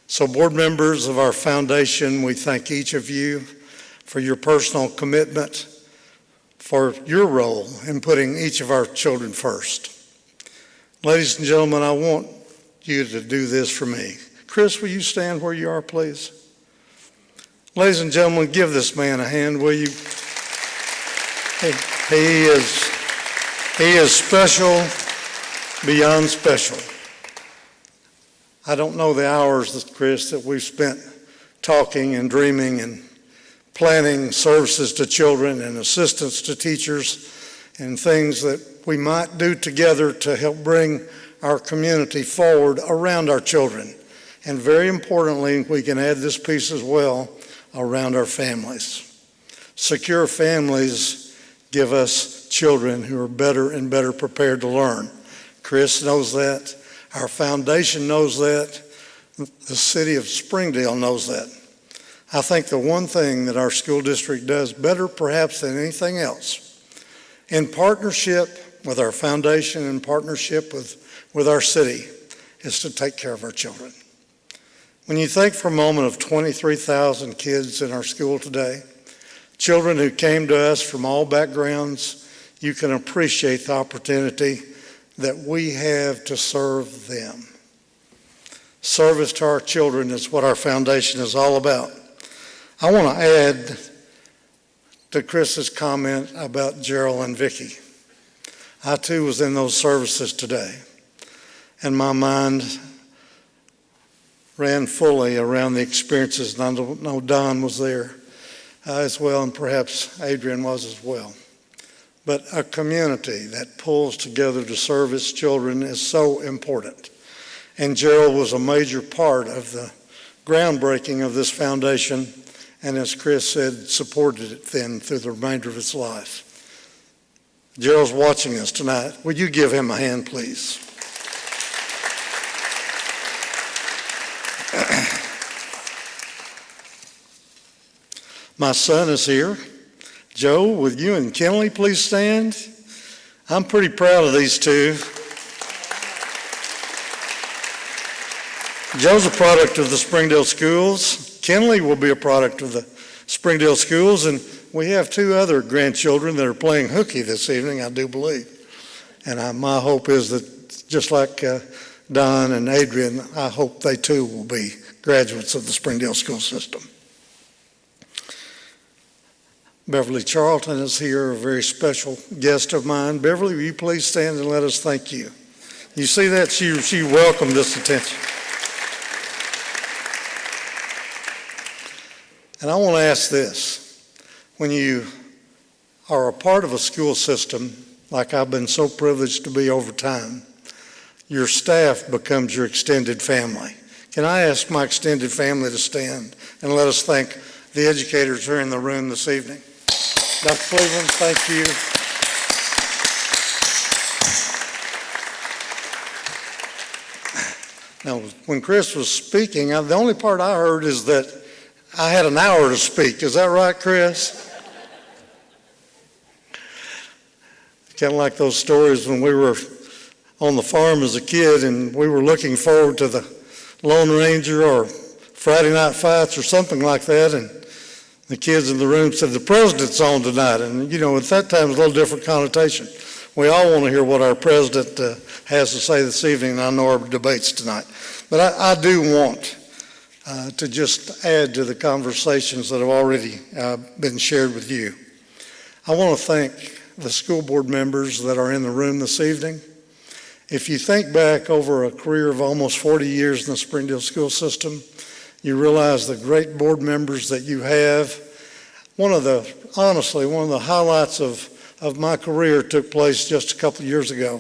So board members of our foundation, we thank each of you for your personal commitment, for your role in putting each of our children first. Ladies and gentlemen, I want you to do this for me. Chris, will you stand where you are, please? Ladies and gentlemen, give this man a hand, will you? He is special beyond special. I don't know the hours, Chris, that we've spent talking and dreaming and planning services to children and assistance to teachers and things that we might do together to help bring our community forward around our children. And very importantly, we can add this piece as well, around our families. Secure families give us children who are better and better prepared to learn. Chris knows that. Our foundation knows that. The city of Springdale knows that. I think the one thing that our school district does better perhaps than anything else, in partnership with our foundation, in partnership with our city, is to take care of our children. When you think for a moment of 23,000 kids in our school today, children who came to us from all backgrounds, you can appreciate the opportunity that we have to serve them. Service to our children is what our foundation is all about. I want to add to Chris's comment about Gerald and Vicki. I too was in those services today, and my mind ran fully around the experiences, and I know Don was there as well, and perhaps Adrian was as well. But a community that pulls together to serve its children is so important. And Gerald was a major part of the groundbreaking of this foundation, and as Chris said, supported it then through the remainder of his life. Gerald's watching us tonight. Would you give him a hand, please? My son is here. Joe, would you and Kenley please stand? I'm pretty proud of these two. Joe's a product of the Springdale schools. Kenley will be a product of the Springdale schools, and we have two other grandchildren that are playing hooky this evening, I do believe. And my hope is that just like Don and Adrian, I hope they too will be graduates of the Springdale school system. Beverly Charlton is here, a very special guest of mine. Beverly, will you please stand and let us thank you? You see that? She welcomed this attention. And I want to ask this. When you are a part of a school system, like I've been so privileged to be over time, your staff becomes your extended family. Can I ask my extended family to stand and let us thank the educators who are in the room this evening? Dr. Cleveland, thank you. Now, when Chris was speaking, the only part I heard is that I had an hour to speak. Is that right, Chris? Kind of like those stories when we were on the farm as a kid and we were looking forward to the Lone Ranger or Friday Night Fights or something like that, and the kids in the room said, the president's on tonight. And, you know, at that time, it's a little different connotation. We all want to hear what our president has to say this evening, and I know our debates tonight. But I do want to just add to the conversations that have already been shared with you. I want to thank the school board members that are in the room this evening. If you think back over a career of almost 40 years in the Springdale school system, you realize the great board members that you have. Honestly, one of the highlights of my career took place just a couple of years ago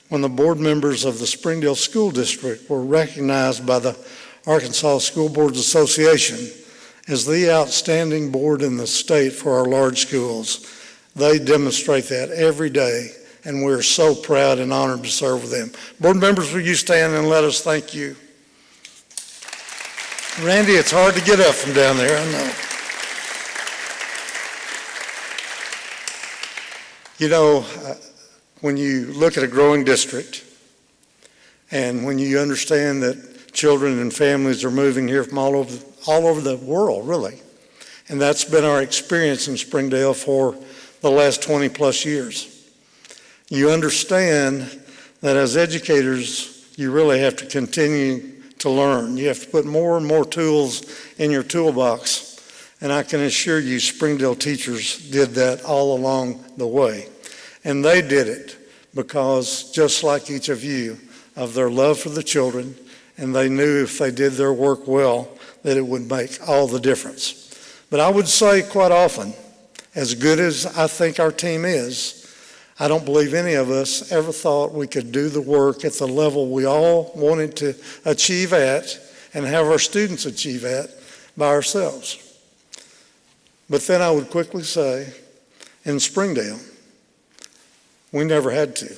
when the board members of the Springdale School District were recognized by the Arkansas School Boards Association as the outstanding board in the state for our large schools. They demonstrate that every day, and we're so proud and honored to serve with them. Board members, will you stand and let us thank you? Randy, it's hard to get up from down there, I know. You know, when you look at a growing district, and when you understand that children and families are moving here from all over the world, really, and that's been our experience in Springdale for the last 20 plus years. You understand that as educators, you really have to continue to learn. You have to put more and more tools in your toolbox. And I can assure you, Springdale teachers did that all along the way. And they did it because, just like each of you, of their love for the children, and they knew if they did their work well, that it would make all the difference. But I would say quite often, as good as I think our team is, I don't believe any of us ever thought we could do the work at the level we all wanted to achieve at and have our students achieve at by ourselves. But then I would quickly say, in Springdale, we never had to,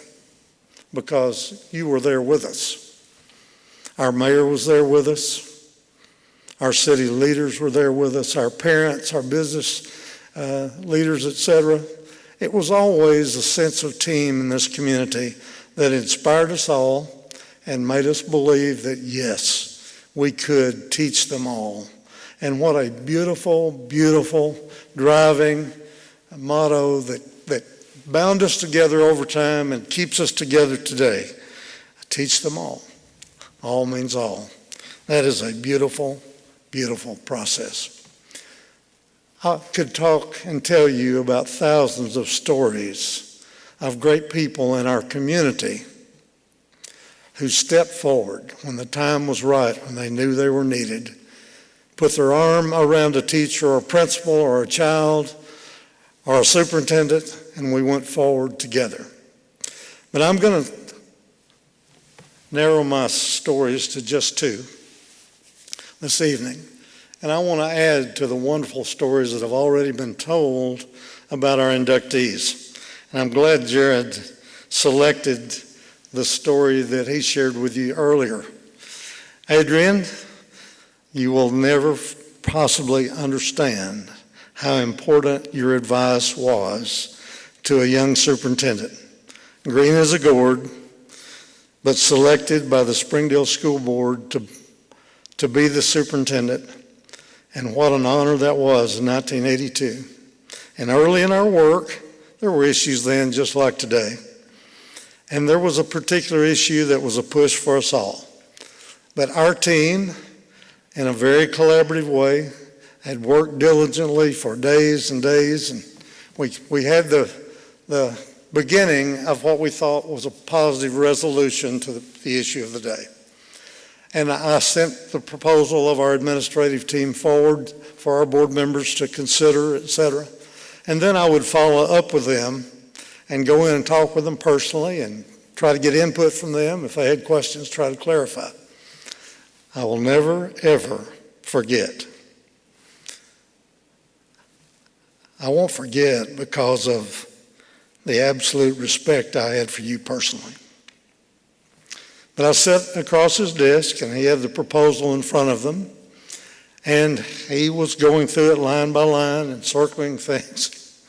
because you were there with us. Our mayor was there with us. Our city leaders were there with us. Our parents, our business leaders, etc. It was always a sense of team in this community that inspired us all and made us believe that, yes, we could teach them all. And what a beautiful, beautiful driving motto that bound us together over time and keeps us together today. Teach them all. All means all. That is a beautiful, beautiful process. I could talk and tell you about thousands of stories of great people in our community who stepped forward when the time was right, when they knew they were needed, put their arm around a teacher or a principal or a child or a superintendent, and we went forward together. But I'm going to narrow my stories to just two this evening. And I want to add to the wonderful stories that have already been told about our inductees. And I'm glad Jared selected the story that he shared with you earlier. Adrian, you will never possibly understand how important your advice was to a young superintendent. Green as a gourd, but selected by the Springdale School Board to be the superintendent. And what an honor that was in 1982. And early in our work, there were issues then just like today. And there was a particular issue that was a push for us all. But our team, in a very collaborative way, had worked diligently for days and days, and we had the beginning of what we thought was a positive resolution to the issue of the day. And I sent the proposal of our administrative team forward for our board members to consider, et cetera. And then I would follow up with them and go in and talk with them personally and try to get input from them. If they had questions, try to clarify. I will never, ever forget. I won't forget because of the absolute respect I had for you personally. But I sat across his desk and he had the proposal in front of them, and he was going through it line by line and circling things.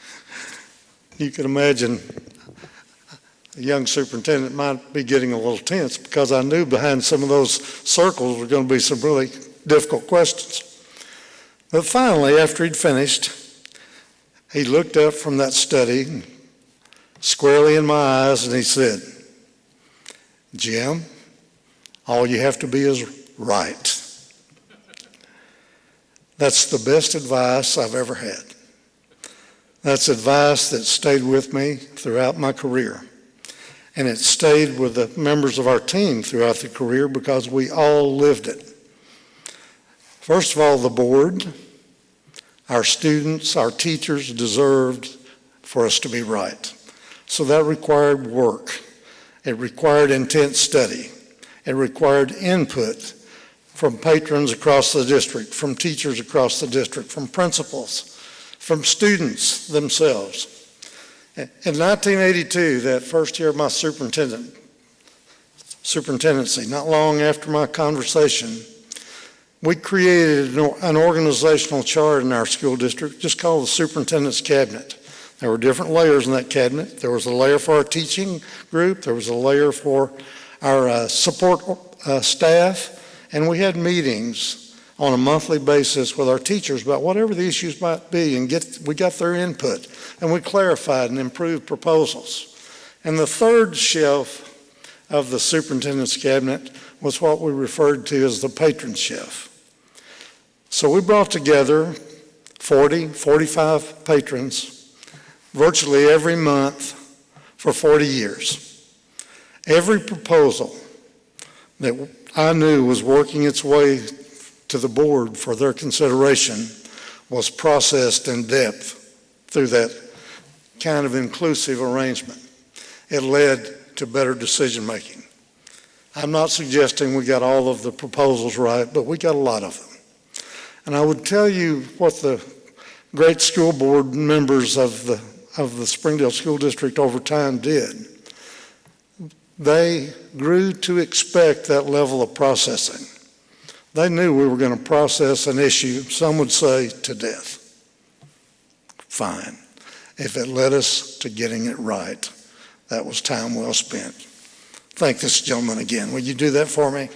You can imagine the young superintendent might be getting a little tense because I knew behind some of those circles were going to be some really difficult questions. But finally, after he'd finished, he looked up from that study squarely in my eyes and he said, "Jim, all you have to be is right." That's the best advice I've ever had. That's advice that stayed with me throughout my career. And it stayed with the members of our team throughout the career because we all lived it. First of all, the board, our students, our teachers deserved for us to be right. So that required work. It required intense study. It required input from patrons across the district, from teachers across the district, from principals, from students themselves. In 1982, that first year of my superintendency, not long after my conversation, we created an organizational chart in our school district just called the Superintendent's Cabinet. There were different layers in that cabinet. There was a layer for our teaching group. There was a layer for our support staff. And we had meetings on a monthly basis with our teachers about whatever the issues might be, and we got their input, and we clarified and improved proposals. And the third shelf of the Superintendent's Cabinet was what we referred to as the patron shelf. So we brought together 40, 45 patrons virtually every month for 40 years. Every proposal that I knew was working its way to the board for their consideration was processed in depth through that kind of inclusive arrangement. It led to better decision making. I'm not suggesting we got all of the proposals right, but we got a lot of them. And I would tell you what the great school board members of the Springdale School District over time did. They grew to expect that level of processing. They knew we were going to process an issue, some would say, to death. Fine. If it led us to getting it right, that was time well spent. Thank this gentleman again. Will you do that for me?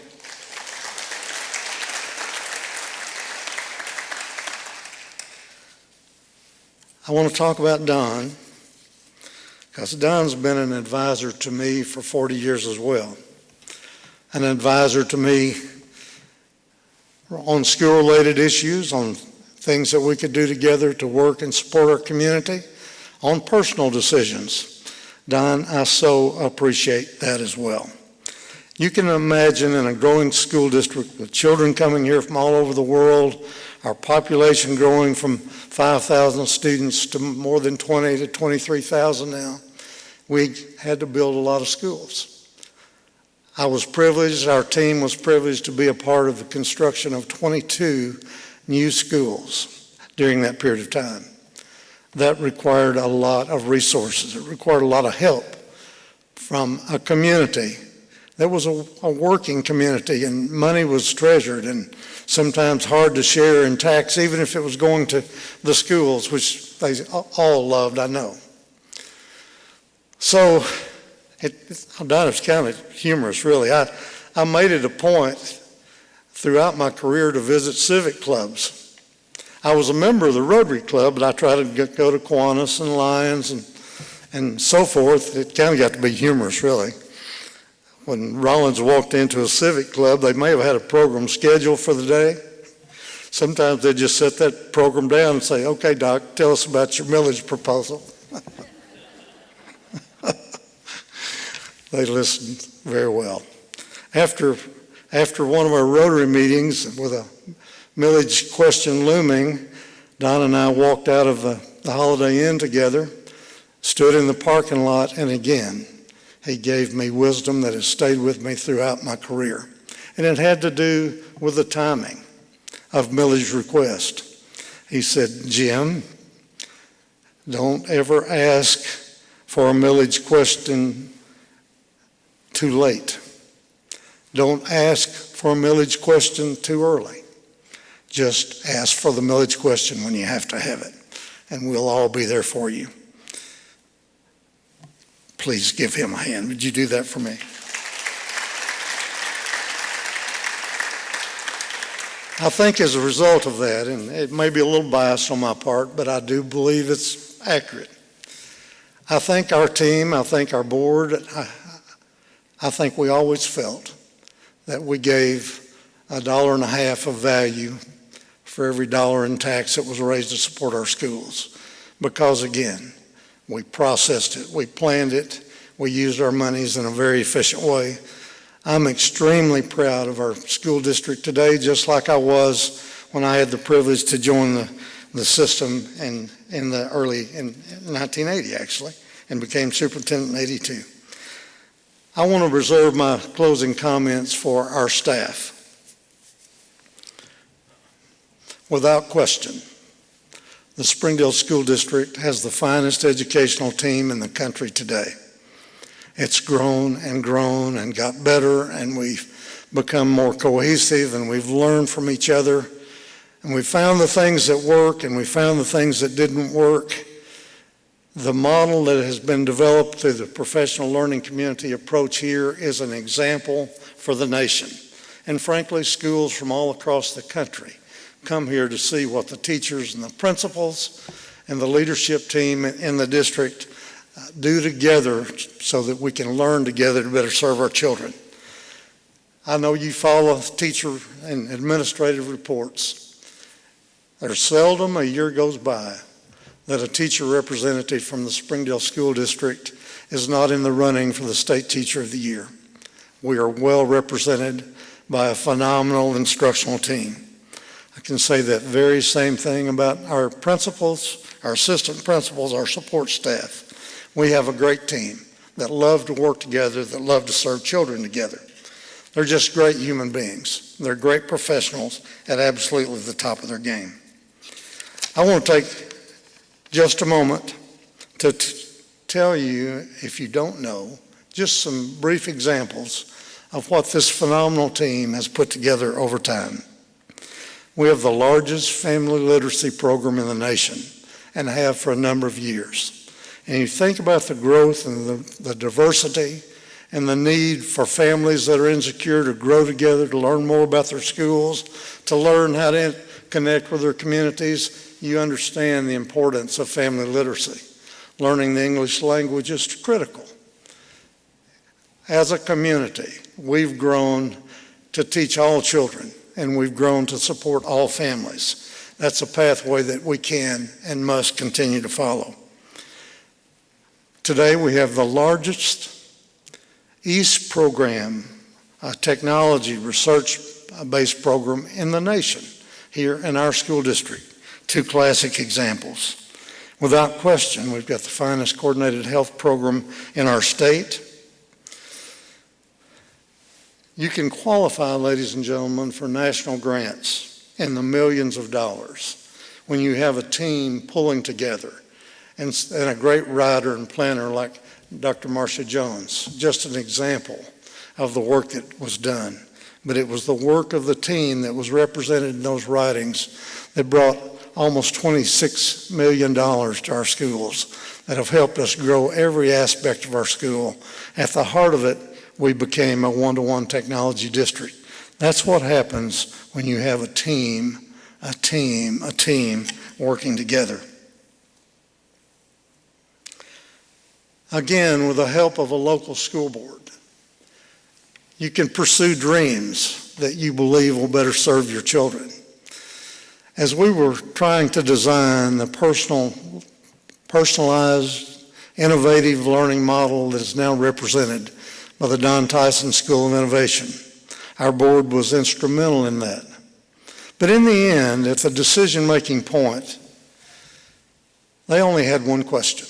I want to talk about Don, because Don's been an advisor to me for 40 years as well. An advisor to me on school-related issues, on things that we could do together to work and support our community, on personal decisions. Don, I so appreciate that as well. You can imagine in a growing school district with children coming here from all over the world, our population growing from 5,000 students to more than 20 to 23,000 now, we had to build a lot of schools. I was privileged, our team was privileged to be a part of the construction of 22 new schools during that period of time. That required a lot of resources. It required a lot of help from a community that was a working community, and money was treasured and sometimes hard to share in tax, even if it was going to the schools, which they all loved, I know. So, Don, it's kind of humorous, really. I made it a point throughout my career to visit civic clubs. I was a member of the Rotary Club, but I tried to go to Kiwanis and Lions and so forth. It kind of got to be humorous, really. When Rollins walked into a civic club, they may have had a program scheduled for the day. Sometimes they just set that program down and say, okay, Doc, tell us about your millage proposal. They listened very well. After one of our Rotary meetings with a millage question looming, Don and I walked out of the Holiday Inn together, stood in the parking lot, and again, he gave me wisdom that has stayed with me throughout my career. And it had to do with the timing of millage request. He said, Jim, don't ever ask for a millage question too late. Don't ask for a millage question too early. Just ask for the millage question when you have to have it, and we'll all be there for you. Please give him a hand. Would you do that for me? I think as a result of that, and it may be a little biased on my part, but I do believe it's accurate. I think our team, I think our board, I think we always felt that we gave $1.50 of value for every dollar in tax that was raised to support our schools. Because again, we processed it, we planned it, we used our monies in a very efficient way. I'm extremely proud of our school district today, just like I was when I had the privilege to join the system in 1980 actually, and became superintendent in 82. I want to reserve my closing comments for our staff. Without question, the Springdale School District has the finest educational team in the country today. It's grown and grown and got better, and we've become more cohesive, and we've learned from each other, and we found the things that work and we found the things that didn't work. The model that has been developed through the professional learning community approach here is an example for the nation. And frankly, schools from all across the country come here to see what the teachers and the principals and the leadership team in the district do together so that we can learn together to better serve our children. I know you follow teacher and administrative reports. There's seldom a year goes by that a teacher representative from the Springdale School District is not in the running for the State Teacher of the Year. We are well represented by a phenomenal instructional team. I can say that very same thing about our principals, our assistant principals, our support staff. We have a great team that love to work together, that love to serve children together. They're just great human beings. They're great professionals at absolutely the top of their game. I want to take just a moment to tell you, if you don't know, just some brief examples of what this phenomenal team has put together over time. We have the largest family literacy program in the nation and have for a number of years. And you think about the growth and the diversity and the need for families that are insecure to grow together, to learn more about their schools, to learn how to connect with their communities, you understand the importance of family literacy. Learning the English language is critical. As a community, we've grown to teach all children, and we've grown to support all families. That's a pathway that we can and must continue to follow. Today we have the largest EAST program, a technology research-based program in the nation here in our school district. Two classic examples. Without question, we've got the finest coordinated health program in our state. You can qualify, ladies and gentlemen, for national grants in the millions of dollars when you have a team pulling together and a great writer and planner like Dr. Marcia Jones. Just an example of the work that was done. But it was the work of the team that was represented in those writings that brought almost $26 million to our schools that have helped us grow every aspect of our school. At the heart of it, we became a one-to-one technology district. That's what happens when you have a team working together. Again, with the help of a local school board, you can pursue dreams that you believe will better serve your children. As we were trying to design the personalized, innovative learning model that is now represented by the Don Tyson School of Innovation, our board was instrumental in that. But in the end, at the decision-making point, they only had one question.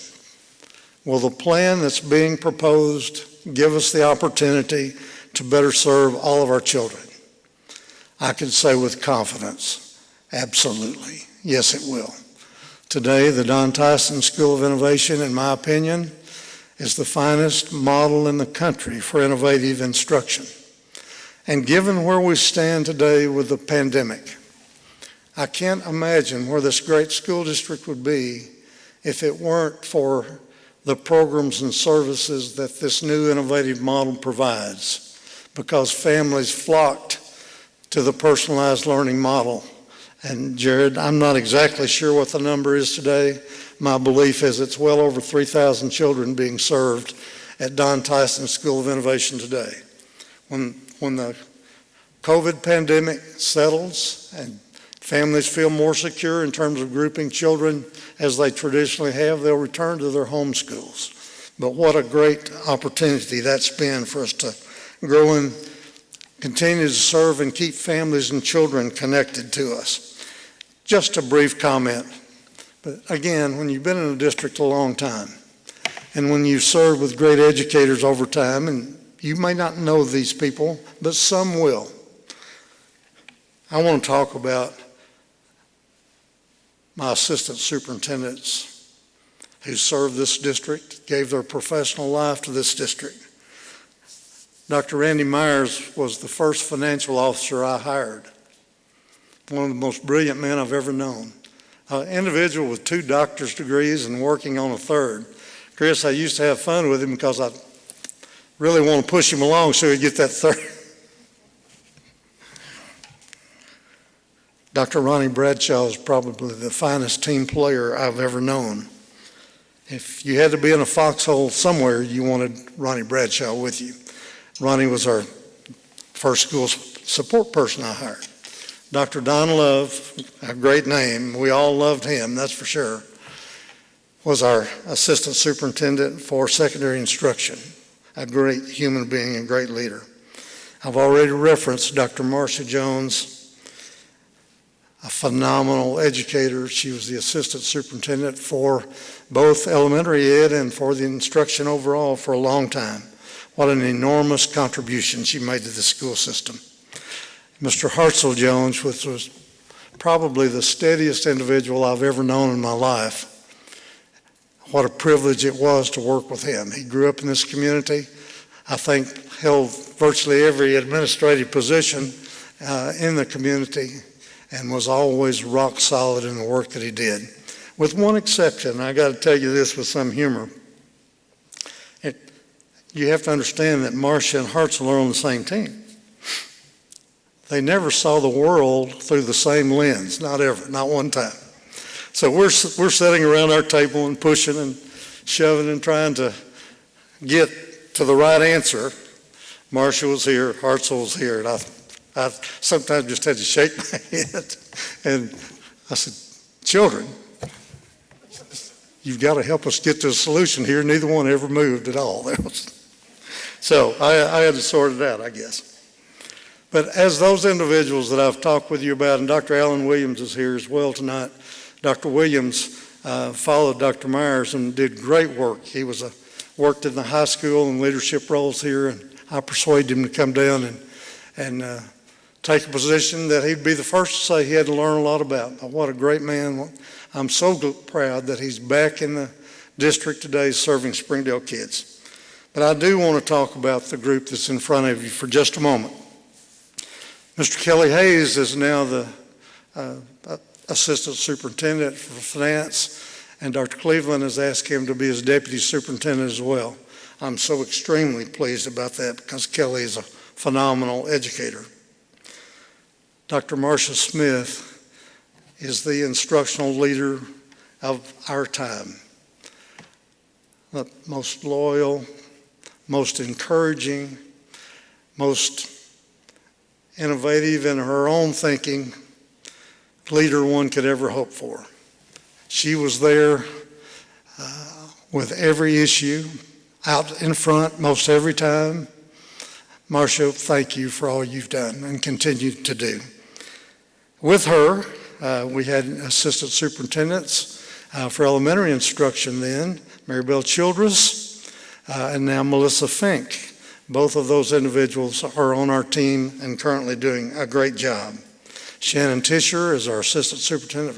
Will the plan that's being proposed give us the opportunity to better serve all of our children? I can say with confidence, absolutely, yes it will. Today, the Don Tyson School of Innovation, in my opinion, is the finest model in the country for innovative instruction. And given where we stand today with the pandemic, I can't imagine where this great school district would be if it weren't for the programs and services that this new innovative model provides, because families flocked to the personalized learning model. And Jared, I'm not exactly sure what the number is today. My belief is it's well over 3,000 children being served at Don Tyson School of Innovation today. When the COVID pandemic settles and families feel more secure in terms of grouping children as they traditionally have, they'll return to their home schools. But what a great opportunity that's been for us to grow and continue to serve and keep families and children connected to us. Just a brief comment. But again, when you've been in a district a long time, and when you've served with great educators over time, and you may not know these people, but some will, I want to talk about my assistant superintendents who served this district, gave their professional life to this district. Dr. Randy Myers was the first financial officer I hired, one of the most brilliant men I've ever known. An individual with 2 doctor's degrees and working on a 3rd. Chris, I used to have fun with him because I really want to push him along so he'd get that 3rd. Dr. Ronnie Bradshaw is probably the finest team player I've ever known. If you had to be in a foxhole somewhere, you wanted Ronnie Bradshaw with you. Ronnie was our first school support person I hired. Dr. Don Love, a great name, we all loved him, that's for sure, was our assistant superintendent for secondary instruction, a great human being and great leader. I've already referenced Dr. Marcia Jones, a phenomenal educator. She was the assistant superintendent for both elementary ed and for the instruction overall for a long time. What an enormous contribution she made to the school system. Mr. Hartzell Jones, which was probably the steadiest individual I've ever known in my life. What a privilege it was to work with him. He grew up in this community, I think held virtually every administrative position in the community, and was always rock solid in the work that he did. With one exception, I got to tell you this with some humor. You have to understand that Marcia and Hartzell are on the same team. They never saw the world through the same lens, not ever, not one time. So we're sitting around our table and pushing and shoving and trying to get to the right answer. Marcia was here, Hartzell was here, and I sometimes just had to shake my head. And I said, children, you've got to help us get to a solution here. Neither one ever moved at all. So I had to sort it out, I guess. But as those individuals that I've talked with you about, and Dr. Alan Williams is here as well tonight, Dr. Williams followed Dr. Myers and did great work. He worked in the high school and leadership roles here, and I persuaded him to come down and take a position that he'd be the first to say he had to learn a lot about. But what a great man. I'm so proud that he's back in the district today serving Springdale kids. But I do want to talk about the group that's in front of you for just a moment. Mr. Kelly Hayes is now the Assistant Superintendent for Finance, and Dr. Cleveland has asked him to be his Deputy Superintendent as well. I'm so extremely pleased about that because Kelly is a phenomenal educator. Dr. Marcia Smith is the instructional leader of our time. The most loyal, most encouraging, most innovative in her own thinking leader one could ever hope for. She was there with every issue, out in front most every time. Marcia, thank you for all you've done and continue to do. With her, we had assistant superintendents for elementary instruction then, Maribel Childress, and now Melissa Fink. Both of those individuals are on our team and currently doing a great job. Shannon Tischer is our assistant superintendent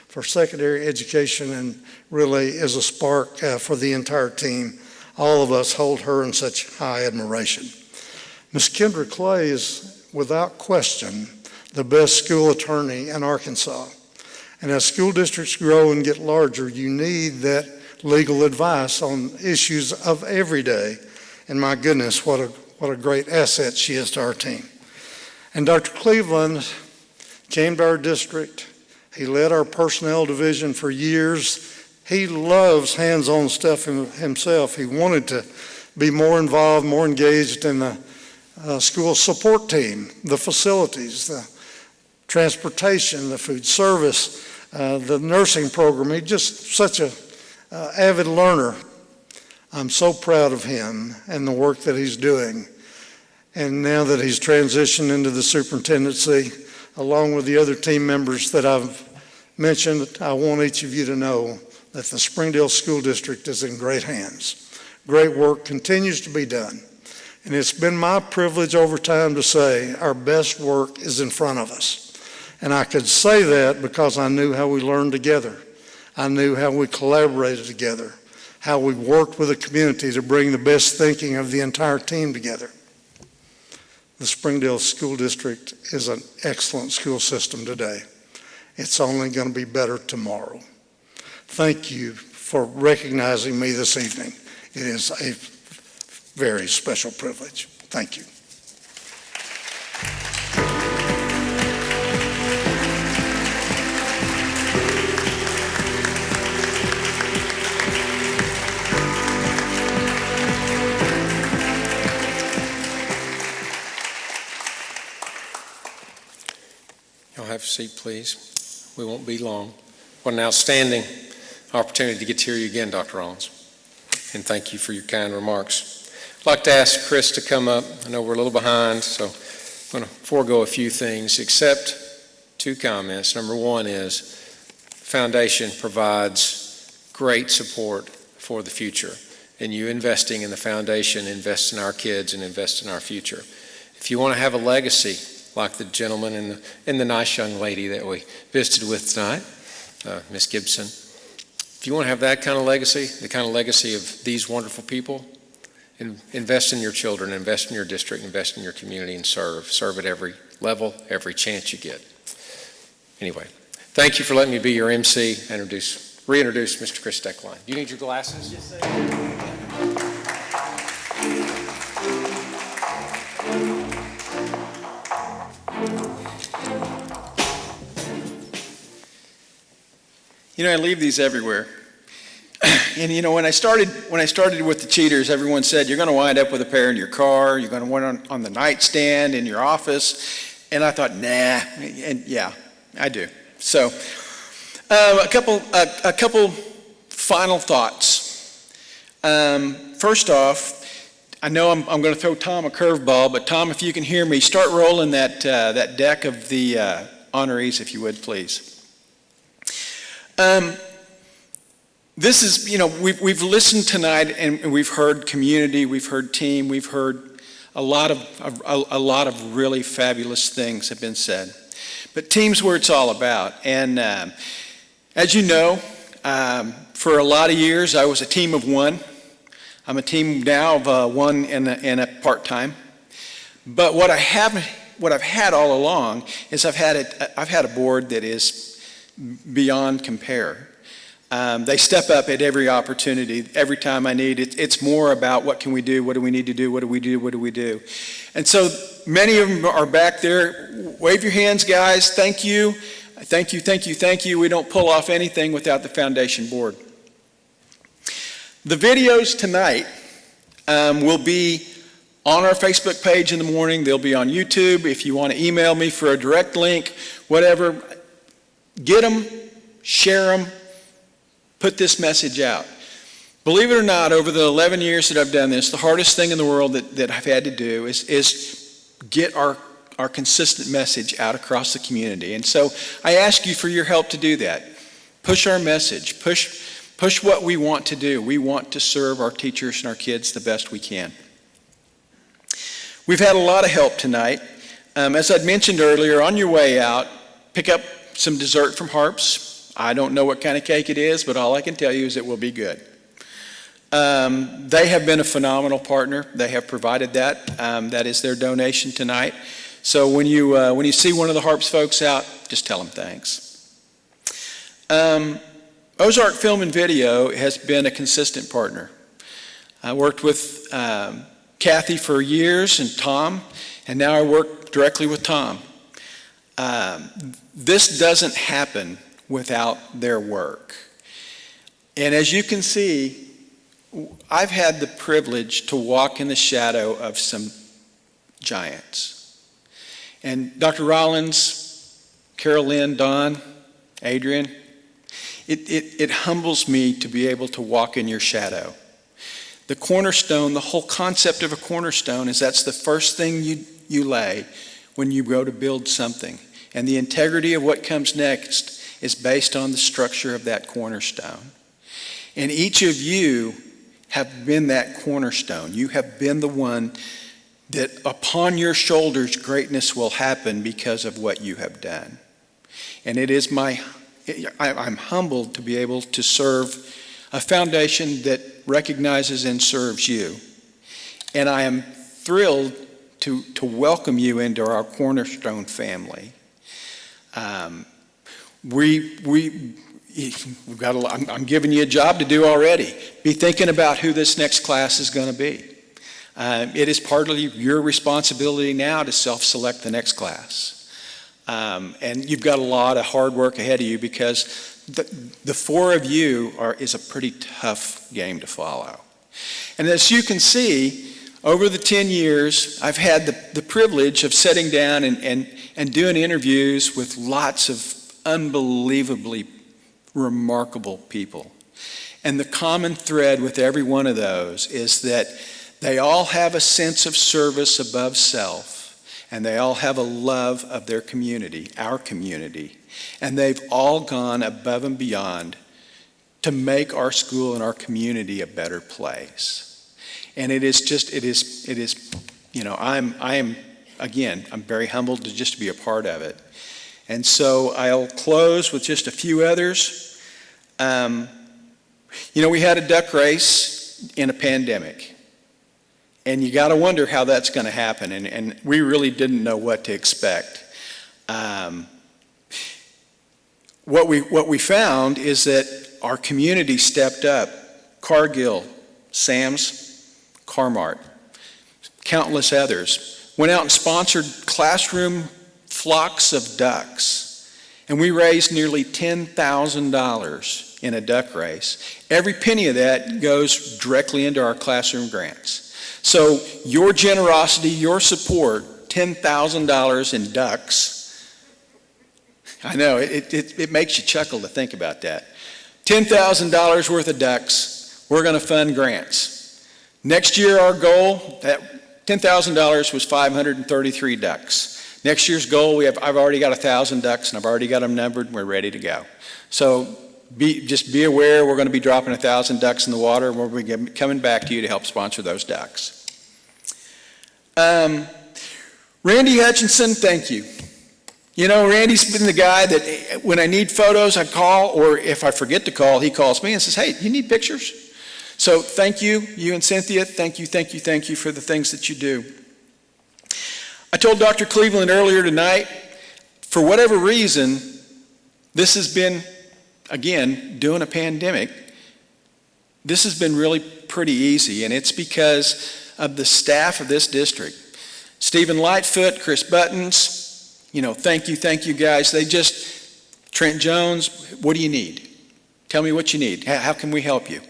for secondary education and really is a spark for the entire team. All of us hold her in such high admiration. Ms. Kendra Clay is, without question, the best school attorney in Arkansas. And as school districts grow and get larger, you need that legal advice on issues of every day. And my goodness, what a great asset she is to our team. And Dr. Cleveland came to our district. He led our personnel division for years. He loves hands-on stuff himself. He wanted to be more involved, more engaged in the school support team, the facilities, the transportation, the food service, the nursing program. He's just such an avid learner. I'm so proud of him and the work that he's doing. And now that he's transitioned into the superintendency, along with the other team members that I've mentioned, I want each of you to know that the Springdale School District is in great hands. Great work continues to be done. And it's been my privilege over time to say our best work is in front of us. And I could say that because I knew how we learned together. I knew how we collaborated together, how we worked with the community to bring the best thinking of the entire team together. The Springdale School District is an excellent school system today. It's only going to be better tomorrow. Thank you for recognizing me this evening. It is a very special privilege. Thank you. Y'all have a seat, please. We won't be long. What an outstanding opportunity to get to hear you again, Dr. Rollins. And thank you for your kind remarks. I'd like to ask Chris to come up. I know we're a little behind, so I'm going to forego a few things, except two comments. Number one is the foundation provides great support for the future, and you investing in the foundation invest in our kids and invest in our future. If you want to have a legacy like the gentleman and the nice young lady that we visited with tonight, Miss Gibson, if you want to have that kind of legacy, the kind of legacy of these wonderful people, invest in your children, invest in your district, invest in your community, and serve at every level, every chance you get. Anyway, thank you for letting me be your MC and reintroduce Mr. Chris Steckline. Do you need your glasses? Yes, sir. You know, I leave these everywhere. And you know, when I started with the cheaters, everyone said, you're going to wind up with a pair in your car, you're going to wind on the nightstand in your office. And I thought, nah, and yeah, I do. So a couple final thoughts. First off, I know I'm going to throw Tom a curveball, but Tom, if you can hear me, start rolling that deck of the honorees, if you would, please. This is, you know, we've listened tonight and we've heard community, we've heard team, we've heard a lot of really fabulous things have been said. But team's where it's all about. And as you know, for a lot of years I was a team of one. I'm a team now of one and a part-time. But what I've had all along is I've had a board that is beyond compare. They step up at every opportunity, every time I need it. It's more about what can we do, what do we need to do, what do we do, what do we do. And so many of them are back there. Wave your hands, guys. Thank you. Thank you, thank you, thank you. We don't pull off anything without the foundation board. The videos tonight will be on our Facebook page in the morning. They'll be on YouTube. If you want to email me for a direct link, whatever, Get them, share them, put this message out. Believe it or not, over the 11 years that I've done this, the hardest thing in the world that I've had to do is get our consistent message out across the community. And so I ask you for your help to do that. Push our message. Push what we want to do. We want to serve our teachers and our kids the best we can. We've had a lot of help tonight. As I'd mentioned earlier, on your way out, pick up some dessert from Harps. I don't know what kind of cake it is, but all I can tell you is it will be good. They have been a phenomenal partner. They have provided that. That is their donation tonight. So when you see one of the Harps folks out, just tell them thanks. Ozark Film and Video has been a consistent partner. I worked with Kathy for years and Tom, and now I work directly with Tom. This doesn't happen without their work. And as you can see, I've had the privilege to walk in the shadow of some giants. And Dr. Rollins, Carol Lynn, Don, Adrian, it humbles me to be able to walk in your shadow. The cornerstone, the whole concept of a cornerstone is that's the first thing you lay when you go to build something. And the integrity of what comes next is based on the structure of that cornerstone. And each of you have been that cornerstone. You have been the one that upon your shoulders greatness will happen because of what you have done. And it is I'm humbled to be able to serve a foundation that recognizes and serves you. And I am thrilled to welcome you into our Cornerstone family. We've got I'm giving you a job to do already. Be thinking about who this next class is going to be. It is partly your responsibility now to self-select the next class. And you've got a lot of hard work ahead of you because the four of you is a pretty tough game to follow. And as you can see, over the 10 years, I've had the privilege of sitting down and doing interviews with lots of unbelievably remarkable people. And the common thread with every one of those is that they all have a sense of service above self, and they all have a love of their community, our community. And they've all gone above and beyond to make our school and our community a better place. And I'm very humbled to just be a part of it. And so I'll close with just a few others. We had a duck race in a pandemic. And you got to wonder how that's going to happen. And we really didn't know what to expect. What we found is that our community stepped up. Cargill, Sam's, Carmart, countless others, went out and sponsored classroom flocks of ducks. And we raised nearly $10,000 in a duck race. Every penny of that goes directly into our classroom grants. So your generosity, your support, $10,000 in ducks. I know, it makes you chuckle to think about that. $10,000 worth of ducks, we're going to fund grants. Next year, our goal, that $10,000 was 533 ducks. Next year's goal, I've already got 1,000 ducks, and I've already got them numbered, and we're ready to go. So just be aware we're going to be dropping 1,000 ducks in the water, and we'll be coming back to you to help sponsor those ducks. Randy Hutchinson, thank you. Randy's been the guy that when I need photos, I call, or if I forget to call, he calls me and says, hey, you need pictures? So thank you, you and Cynthia, thank you for the things that you do. I told Dr. Cleveland earlier tonight, for whatever reason, this has been, again, doing a pandemic, this has been really pretty easy, and it's because of the staff of this district. Stephen Lightfoot, Chris Buttons, thank you guys. Trent Jones, what do you need? Tell me what you need. How can we help you?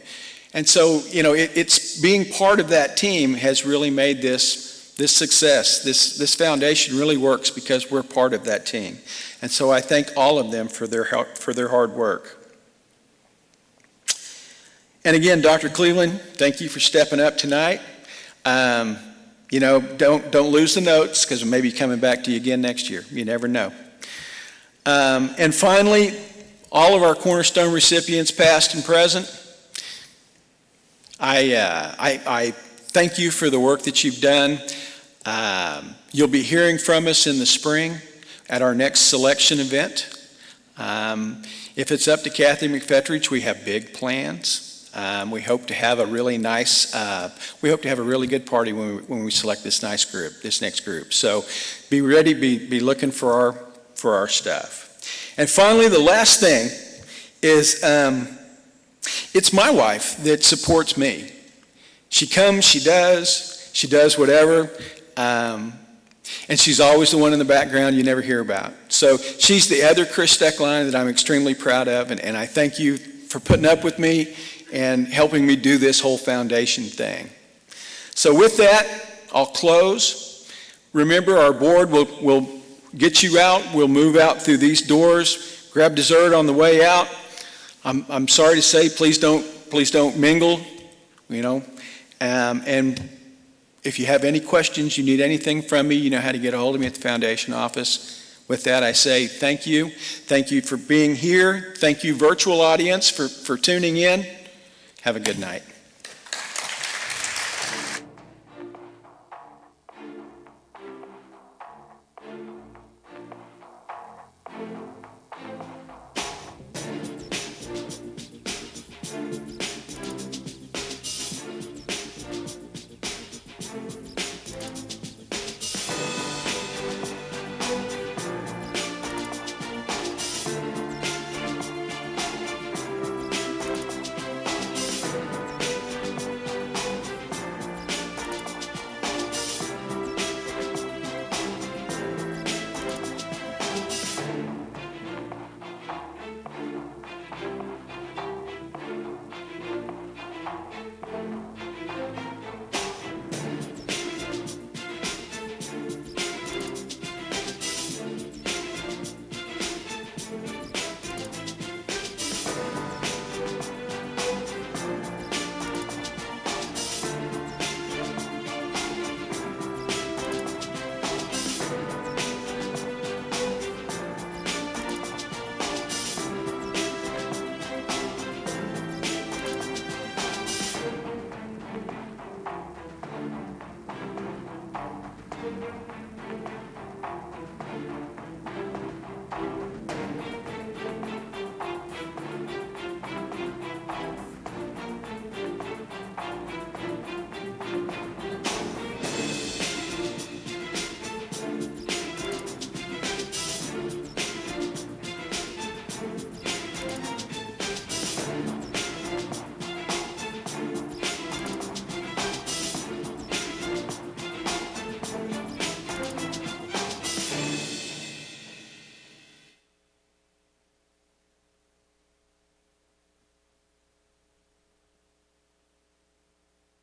And so, it's being part of that team has really made this this success, this foundation really works because we're part of that team. And so I thank all of them for their hard work. And again, Dr. Cleveland, thank you for stepping up tonight. You know, don't lose the notes, because we may be coming back to you again next year. You never know. And finally, all of our Cornerstone recipients, past and present, I thank you for the work that you've done. You'll be hearing from us in the spring at our next selection event. If it's up to Kathy McFetridge, we have big plans. We hope to have a really nice, we hope to have a really good party when we select this next group. So be ready, be looking for our stuff. And finally, the last thing is, it's my wife that supports me. She comes, she does whatever, and she's always the one in the background you never hear about. So she's the other Chris Steckline that I'm extremely proud of, and I thank you for putting up with me and helping me do this whole foundation thing. So with that, I'll close. Remember, our board will get you out. We'll move out through these doors. Grab dessert on the way out. I'm sorry to say, please don't mingle, you know. And if you have any questions, you need anything from me, you know how to get a hold of me at the foundation office. With that, I say thank you. Thank you for being here. Thank you, virtual audience, for tuning in. Have a good night.